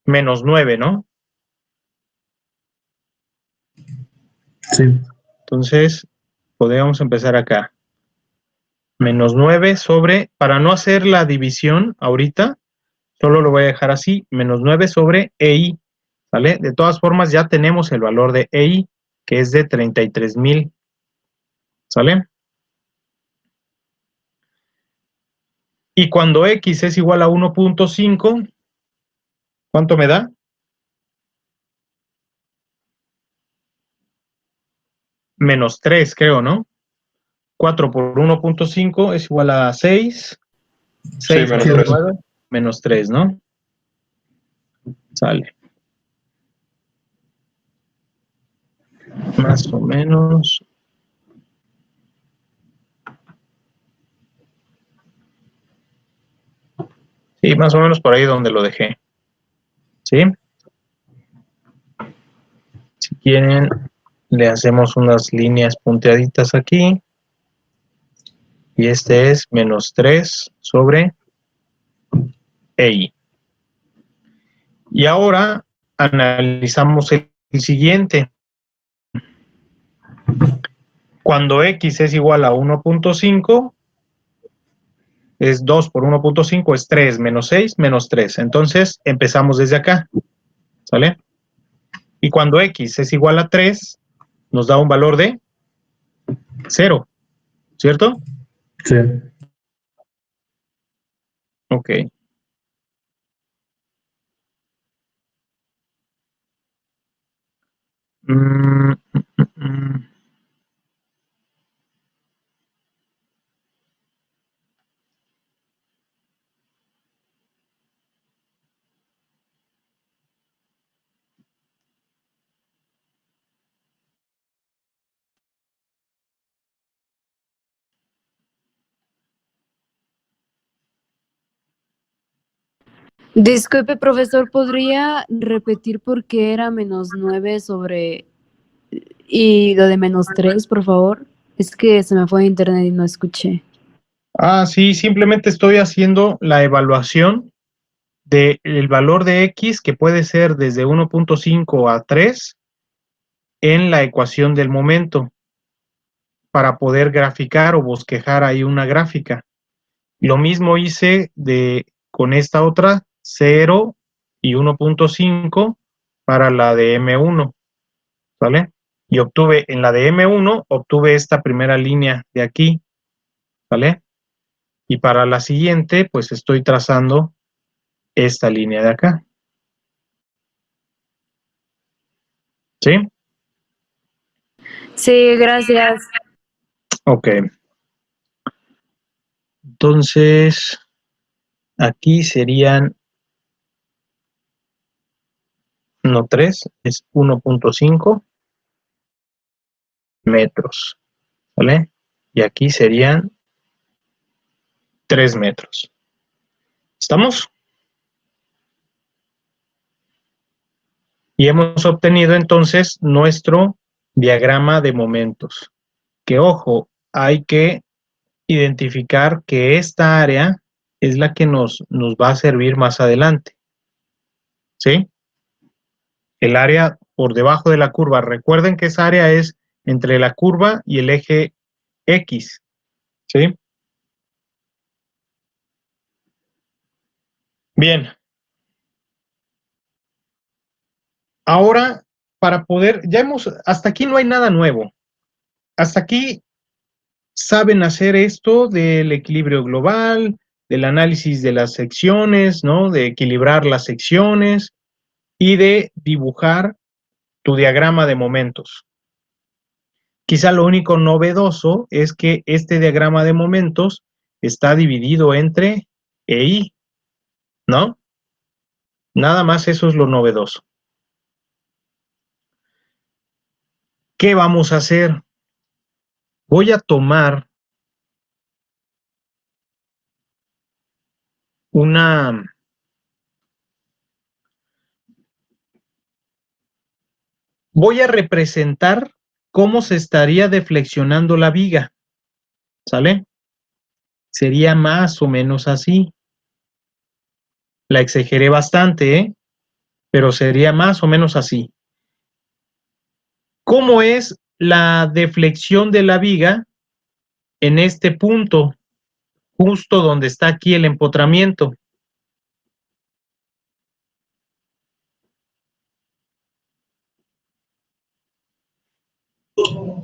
menos 9, ¿no? Sí. Entonces, podríamos empezar acá. Menos 9 sobre, para no hacer la división ahorita, solo lo voy a dejar así, menos 9 sobre EI, ¿vale? De todas formas, ya tenemos el valor de EI, que es de 33,000, ¿sale? Y cuando X es igual a 1.5, ¿cuánto me da? Menos 3, creo, ¿no? 4 por 1.5 es igual a 6. 6 menos por 3. 9, menos 3, ¿no? Sale. Más o menos. Sí, más o menos por ahí donde lo dejé. ¿Sí? Si quieren, le hacemos unas líneas punteaditas aquí. Y este es menos 3 sobre EI. Y ahora analizamos el siguiente. Cuando X es igual a 1.5, es 2 por 1.5, es 3, menos 6, menos 3. Entonces, empezamos desde acá, ¿sale? Y cuando X es igual a 3, nos da un valor de 0, ¿cierto? Sí. Ok. Mm, mm, mm, mm. Disculpe, profesor, ¿podría repetir por qué era menos 9 sobre y lo de menos 3, por favor? Es que se me fue a internet y no escuché. Ah, sí, simplemente estoy haciendo la evaluación del valor de X, que puede ser desde 1.5 a 3, en la ecuación del momento, para poder graficar o bosquejar ahí una gráfica. Lo mismo hice con esta otra, 0 y 1.5 para la de M1, ¿vale? Y en la de M1, obtuve esta primera línea de aquí, ¿vale? Y para la siguiente, pues estoy trazando esta línea de acá. ¿Sí? Sí, gracias. Ok. Entonces, aquí serían, no 3, es 1.5 metros, ¿vale? Y aquí serían 3 metros. ¿Estamos? Y hemos obtenido entonces nuestro diagrama de momentos. Que ojo, hay que identificar que esta área es la que nos va a servir más adelante. ¿Sí? El área por debajo de la curva. Recuerden que esa área es entre la curva y el eje X. ¿Sí? Bien. Ahora, hasta aquí no hay nada nuevo. Hasta aquí saben hacer esto del equilibrio global, del análisis de las secciones, ¿no? De equilibrar las secciones y de dibujar tu diagrama de momentos. Quizá lo único novedoso es que este diagrama de momentos está dividido entre E y, ¿no? Nada más eso es lo novedoso. ¿Qué vamos a hacer? Voy a tomar voy a representar cómo se estaría deflexionando la viga, ¿sale? Sería más o menos así. La exageré bastante, ¿eh? Pero sería más o menos así. ¿Cómo es la deflexión de la viga en este punto, justo donde está aquí el empotramiento?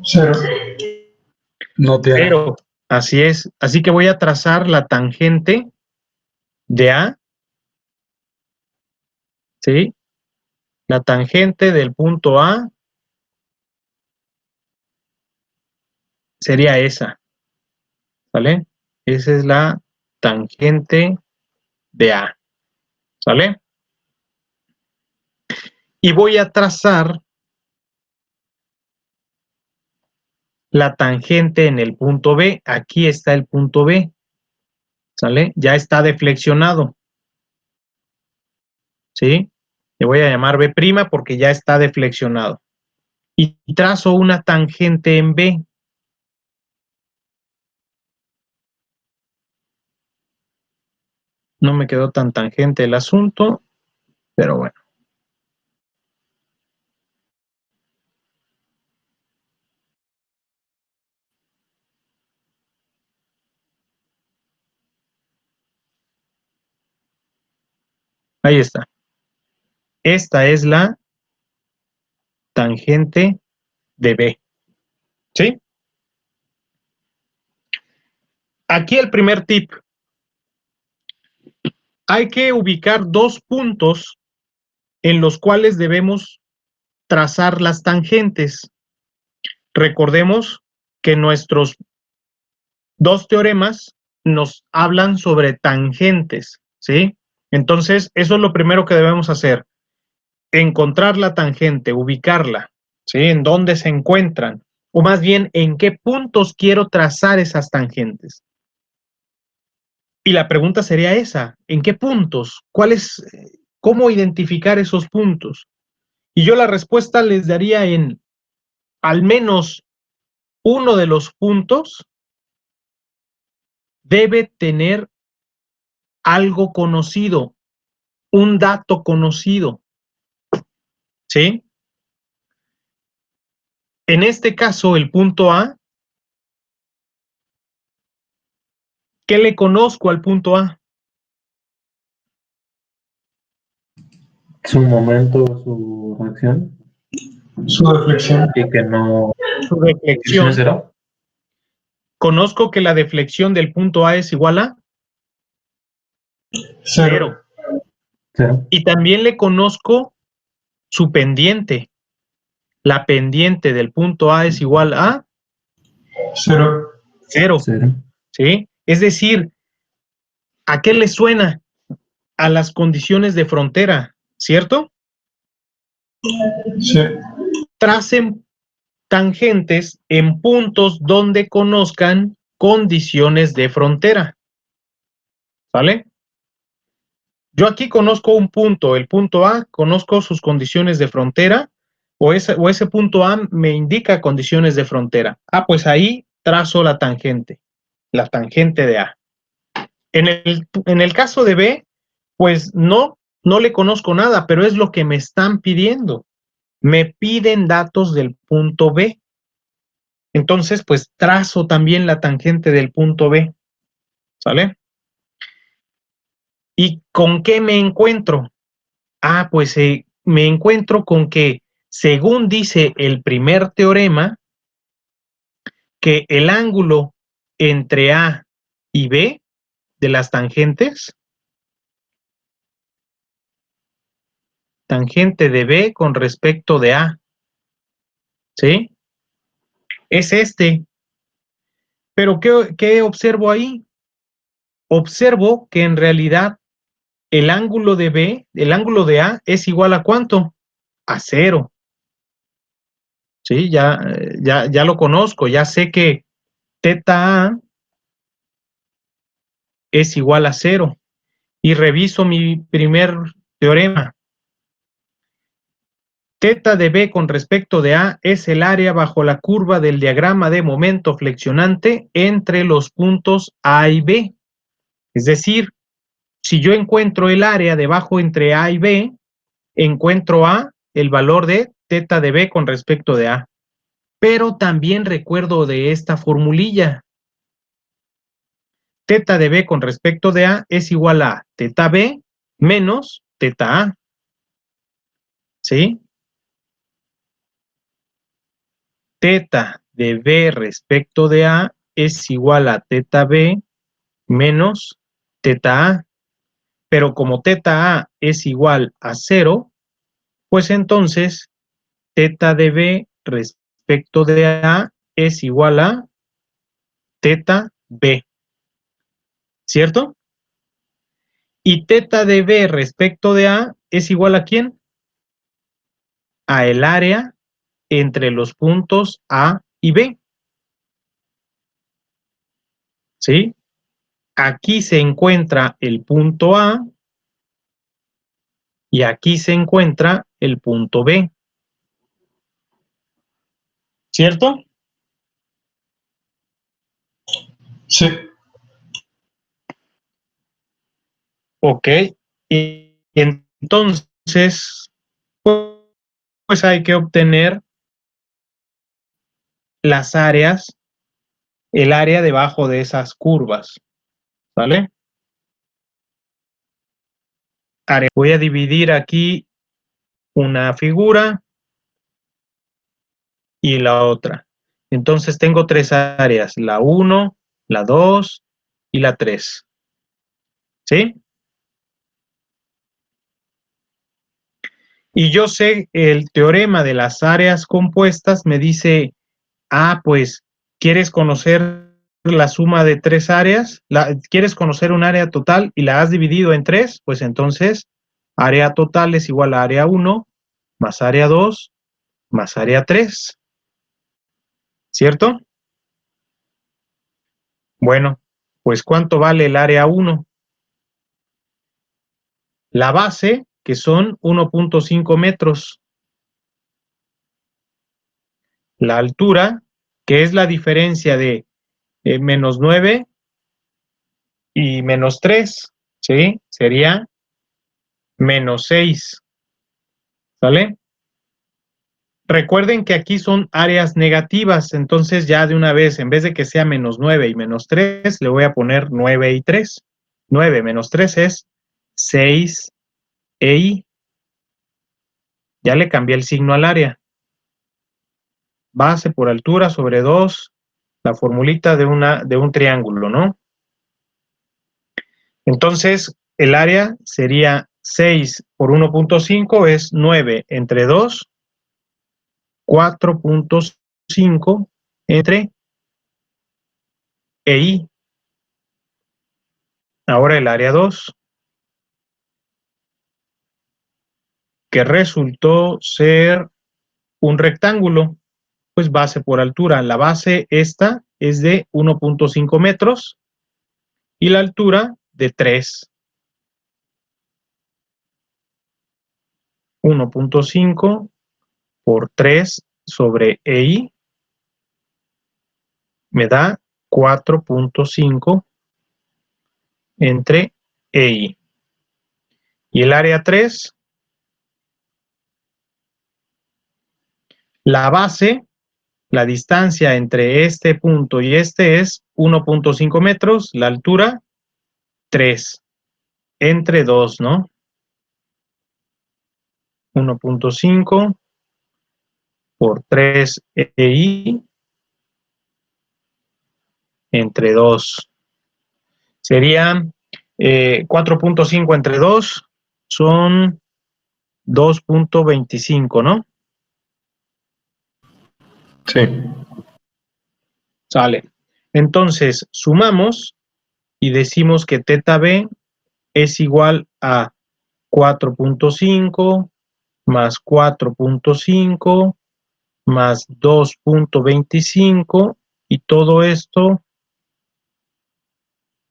Cero. No tiene. Pero, así es. Así que voy a trazar la tangente de A, ¿sí? La tangente del punto A sería esa, ¿vale? Esa es la tangente de A, ¿vale? Y voy a trazar la tangente en el punto B. Aquí está el punto B, ¿sale? Ya está deflexionado, ¿sí? Le voy a llamar B' porque ya está deflexionado. Y trazo una tangente en B. No me quedó tan tangente el asunto, pero bueno. Ahí está. Esta es la tangente de B, ¿sí? Aquí el primer tip. Hay que ubicar dos puntos en los cuales debemos trazar las tangentes. Recordemos que nuestros dos teoremas nos hablan sobre tangentes, ¿sí? Entonces, eso es lo primero que debemos hacer. Encontrar la tangente, ubicarla, ¿sí? En dónde se encuentran, o más bien, en qué puntos quiero trazar esas tangentes. Y la pregunta sería esa, ¿en qué puntos? ¿Cómo identificar esos puntos? Y yo la respuesta les daría en al menos uno de los puntos debe tener algo conocido, un dato conocido, ¿sí? En este caso, el punto A, ¿qué le conozco al punto A? Su momento, su reacción, Su deflexión. y que no. Su ¿Dirección deflexión. es cero? Conozco que la deflexión del punto A es igual a Cero. Cero. y también le conozco su pendiente. La pendiente del punto A es igual a Cero. 0, Cero. ¿sí? Es decir, ¿a qué le suena? A las condiciones de frontera, ¿cierto? Sí. Tracen tangentes en puntos donde conozcan condiciones de frontera, ¿vale? Yo aquí conozco un punto, el punto A, conozco sus condiciones de frontera, o ese punto A me indica condiciones de frontera. Ah, pues ahí trazo la tangente de A. En el caso de B, pues no le conozco nada, pero es lo que me están pidiendo. Me piden datos del punto B. Entonces, pues trazo también la tangente del punto B, ¿sale? ¿Y con qué me encuentro? Ah, pues me encuentro con que, según dice el primer teorema, que el ángulo entre A y B de las tangentes, tangente de B con respecto de A, ¿sí? es este. Pero ¿qué observo ahí? Observo que en realidad el ángulo de B, el ángulo de A es igual a ¿cuánto? A 0. ¿Sí? Ya lo conozco, ya sé que teta A es igual a 0. Y reviso mi primer teorema. Teta de B con respecto de A es el área bajo la curva del diagrama de momento flexionante entre los puntos A y B. Es decir, si yo encuentro el área debajo entre A y B, encuentro el valor de teta de B con respecto de A. Pero también recuerdo de esta formulilla. Teta de B con respecto de A es igual a teta B menos teta A. ¿Sí? Teta de B respecto de A es igual a teta B menos teta A. Pero como teta A es igual a 0, pues entonces teta de B respecto de A es igual a teta B. ¿Cierto? Y teta de B respecto de A es igual a ¿quién? A el área entre los puntos A y B. ¿Sí? Aquí se encuentra el punto A y aquí se encuentra el punto B. ¿Cierto? Sí. Ok. Y entonces, pues hay que obtener las áreas, el área debajo de esas curvas. ¿Vale? Voy a dividir aquí una figura y la otra. Entonces tengo tres áreas, la 1, la 2 y la 3. ¿Sí? Y yo sé el teorema de las áreas compuestas me dice, pues, ¿quieres conocer la suma de tres áreas? ¿Quieres conocer un área total y la has dividido en tres? Pues entonces, área total es igual a área 1 más área 2 más área 3. ¿Cierto? Bueno, pues ¿cuánto vale el área 1? La base, que son 1.5 metros. La altura, que es la diferencia de menos 9 y menos 3, ¿sí? Sería menos 6, ¿sale? Recuerden que aquí son áreas negativas, entonces ya de una vez, en vez de que sea menos 9 y menos 3, le voy a poner 9 y 3. 9 menos 3 es 6 y ya le cambié el signo al área. Base por altura sobre 2, la formulita de un triángulo, ¿no? Entonces, el área sería 6 por 1.5 es 9 entre 2, 4.5 entre I. Ahora el área 2, que resultó ser un rectángulo, pues base por altura. La base esta es de 1.5 metros y la altura de 3. 1.5 por 3 sobre EI me da 4.5 entre EI. Y el área 3, la base, la distancia entre este punto y este es 1.5 metros, la altura 3, entre 2, ¿no? 1.5 por 3 EI entre 2. Sería 4.5 entre 2 son 2.25, ¿no? Sí. Sale. Entonces, sumamos y decimos que teta B es igual a 4.5 más 4.5 más 2.25 y todo esto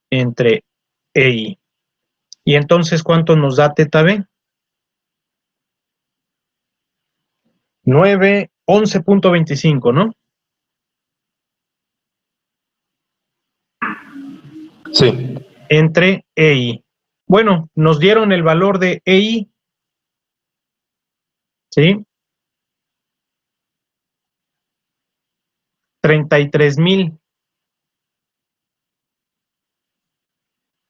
entre E y I. Y entonces, ¿cuánto nos da teta B? 11.25, ¿no? Sí. Entre E y I. Bueno, nos dieron el valor de E y I. ¿Sí? 33,000.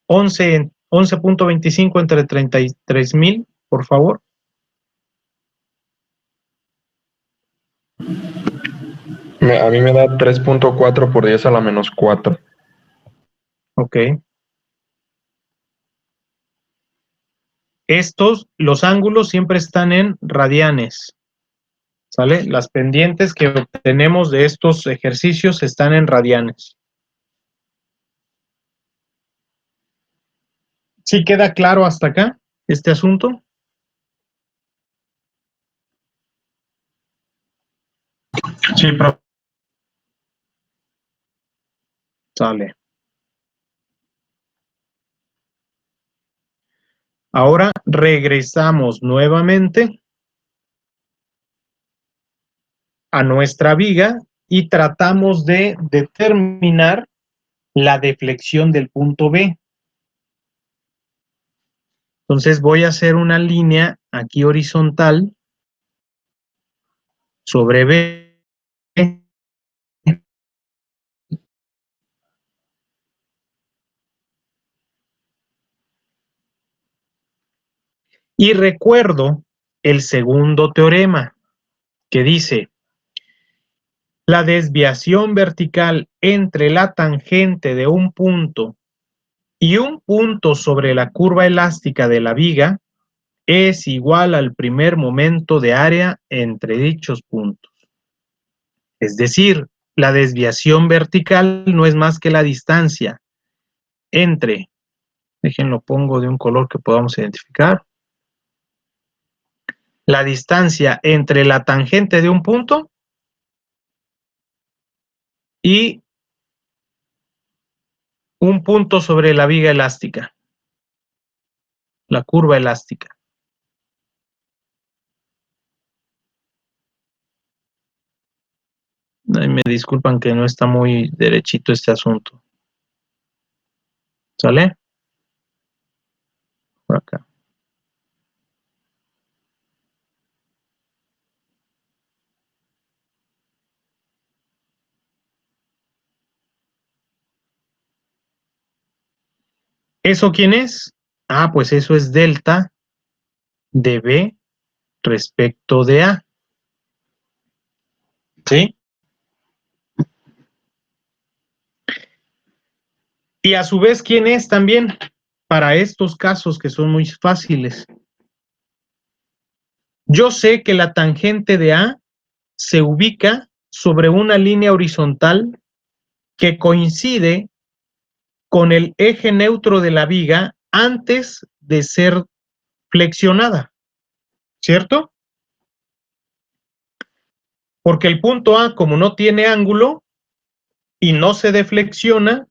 11.25 entre 33,000, por favor. A mí me da 3.4 por 10 a la menos 4. Ok. Los ángulos siempre están en radianes. ¿Sale? Las pendientes que obtenemos de estos ejercicios están en radianes. ¿Sí queda claro hasta acá este asunto? Sí, profe. Sale. Ahora regresamos nuevamente a nuestra viga y tratamos de determinar la deflexión del punto B. Entonces voy a hacer una línea aquí horizontal sobre B. Y recuerdo el segundo teorema que dice: la desviación vertical entre la tangente de un punto y un punto sobre la curva elástica de la viga es igual al primer momento de área entre dichos puntos. Es decir, la desviación vertical no es más que la distancia entre, déjenlo pongo de un color que podamos identificar, la distancia entre la tangente de un punto y un punto sobre la viga elástica, la curva elástica. Ay, me disculpan que no está muy derechito este asunto. ¿Sale? Por acá. ¿Eso quién es? Ah, pues eso es delta de B respecto de A. ¿Sí? Y a su vez, ¿quién es también para estos casos que son muy fáciles? Yo sé que la tangente de A se ubica sobre una línea horizontal que coincide con el eje neutro de la viga antes de ser flexionada, ¿cierto? Porque el punto A, como no tiene ángulo y no se deflexiona,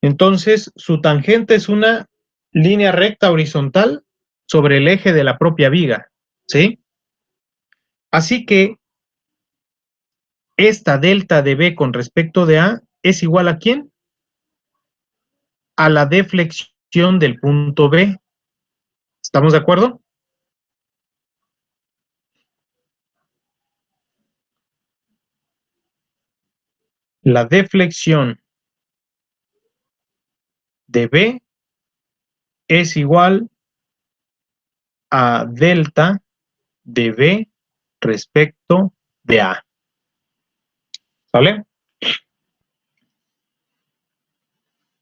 entonces su tangente es una línea recta horizontal sobre el eje de la propia viga, ¿sí? Así que esta delta de B con respecto de A es igual ¿a quién? A la deflexión del punto B. ¿Estamos de acuerdo? La deflexión de B es igual a delta de B respecto de A. ¿Sale?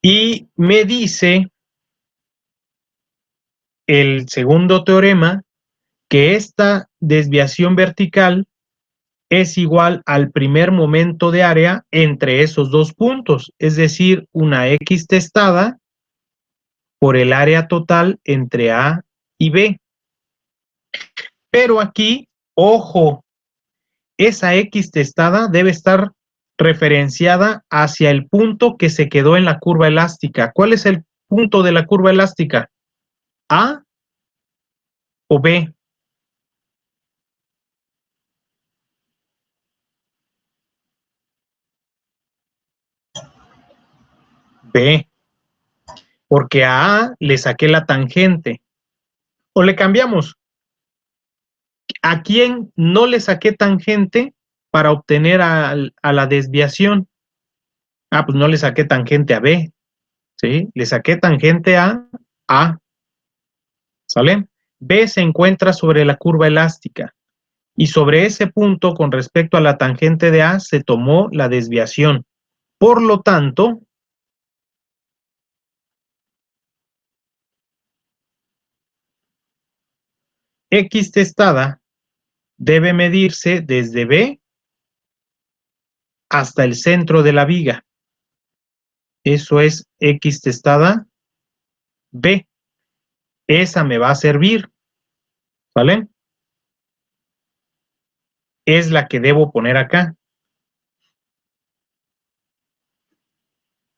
Y me dice el segundo teorema que esta desviación vertical es igual al primer momento de área entre esos dos puntos, es decir, una X testada por el área total entre A y B. Pero aquí, ojo, esa X testada debe estar referenciada hacia el punto que se quedó en la curva elástica. ¿Cuál es el punto de la curva elástica? ¿A o B? B. Porque a A le saqué la tangente. O le cambiamos. ¿A quién no le saqué tangente para obtener a la desviación? Ah, pues no le saqué tangente a B, ¿sí? Le saqué tangente a A, ¿sale? B se encuentra sobre la curva elástica y sobre ese punto, con respecto a la tangente de A, se tomó la desviación. Por lo tanto, X testada debe medirse desde B hasta el centro de la viga. Eso es X testada B. Esa me va a servir, ¿vale? Es la que debo poner acá.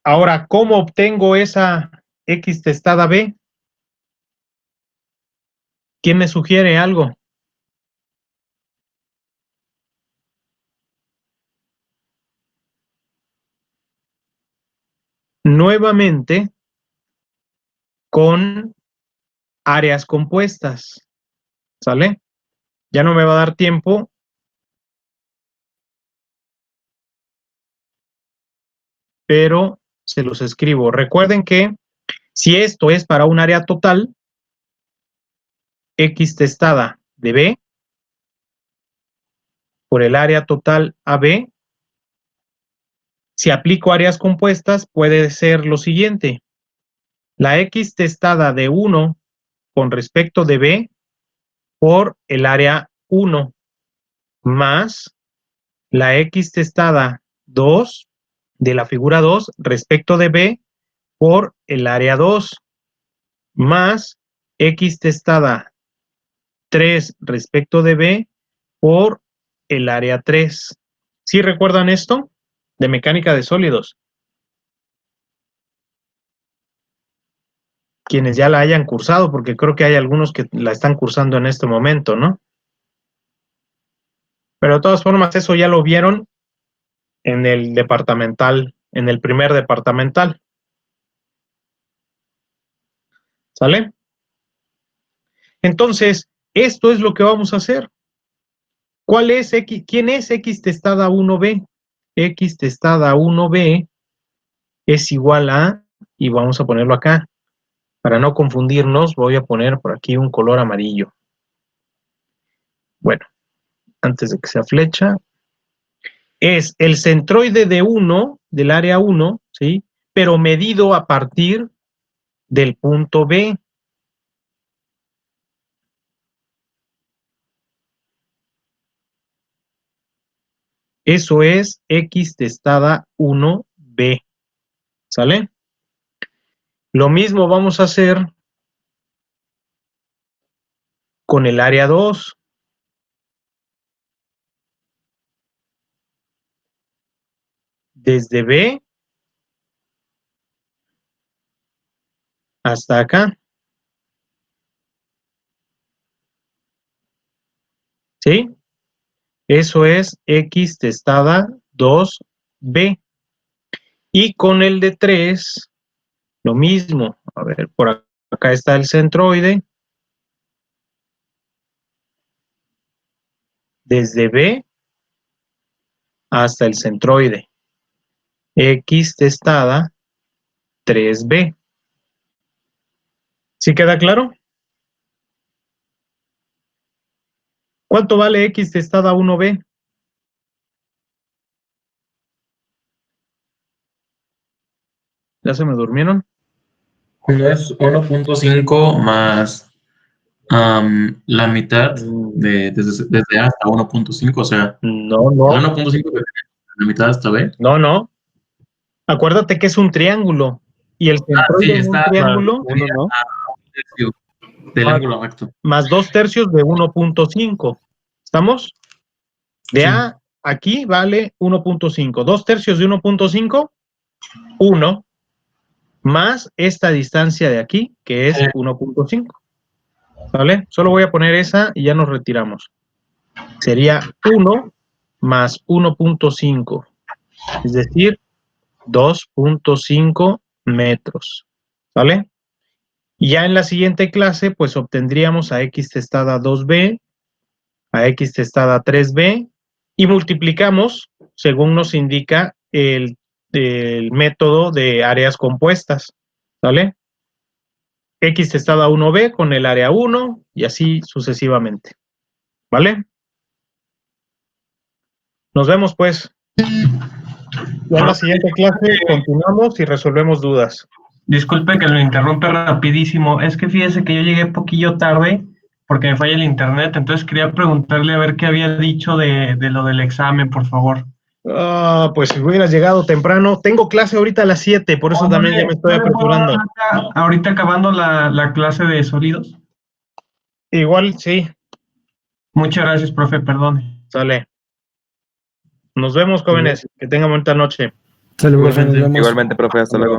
Ahora, ¿cómo obtengo esa X testada B? ¿Quién me sugiere algo? Nuevamente, con áreas compuestas, ¿sale? Ya no me va a dar tiempo, pero se los escribo. Recuerden que si esto es para un área total, X testada de B por el área total AB, si aplico áreas compuestas, puede ser lo siguiente. La X testada de 1 con respecto de B por el área 1 más la X testada 2 de la figura 2 respecto de B por el área 2 más X testada 3 respecto de B por el área 3. ¿Sí recuerdan esto? De mecánica de sólidos. Quienes ya la hayan cursado, porque creo que hay algunos que la están cursando en este momento, ¿no? Pero de todas formas, eso ya lo vieron en el departamental, en el primer departamental. ¿Sale? Entonces, esto es lo que vamos a hacer. ¿Cuál es X? ¿Quién es X testada 1B? X testada 1B es igual a, y vamos a ponerlo acá. Para no confundirnos, voy a poner por aquí un color amarillo. Bueno, antes de que sea flecha, es el centroide de 1, del área 1, ¿sí? Pero medido a partir del punto B. Eso es X testada 1B. ¿Sale? Lo mismo vamos a hacer con el área 2. Desde B hasta acá. ¿Sí? Eso es X testada 2B. Y con el de 3, lo mismo. A ver, por acá está el centroide. Desde B hasta el centroide. X testada 3B. ¿Sí queda claro? ¿Cuánto vale X testada 1B? ¿Ya se me durmieron? Uno es 1.5 más La mitad desde A hasta 1.5, o sea, No, de no, 1.5 la mitad hasta B. no. Acuérdate que es un triángulo. Y el centroide Sí, en un está triángulo Uno, ¿no? tercio del ángulo recto. más 2/3 de 1.5. ¿Estamos? De Sí. A aquí vale 1.5. 2/3 de 1.5, 1, más esta distancia de aquí, que es 1.5. ¿Vale? Solo voy a poner esa y ya nos retiramos. Sería 1 más 1.5, es decir, 2.5 metros. ¿Vale? Y ya en la siguiente clase, pues obtendríamos a x testada 2b, a x testada 3b, y multiplicamos, según nos indica el método de áreas compuestas. ¿Vale? X testada 1b con el área 1 y así sucesivamente. ¿Vale? Nos vemos pues. Ya en la siguiente clase continuamos y resolvemos dudas. Disculpe que lo interrumpa rapidísimo. Es que fíjese que yo llegué poquillo tarde porque me falla el internet, entonces quería preguntarle a ver qué había dicho de lo del examen, por favor. Pues si hubieras llegado temprano. Tengo clase ahorita a las 7, por eso también ya me estoy apresurando. Ahorita acabando la clase de sólidos. Igual, sí. Muchas gracias, profe, perdone. Sale. Nos vemos, jóvenes. Que tengan bonita noche. Igualmente, profe, hasta luego.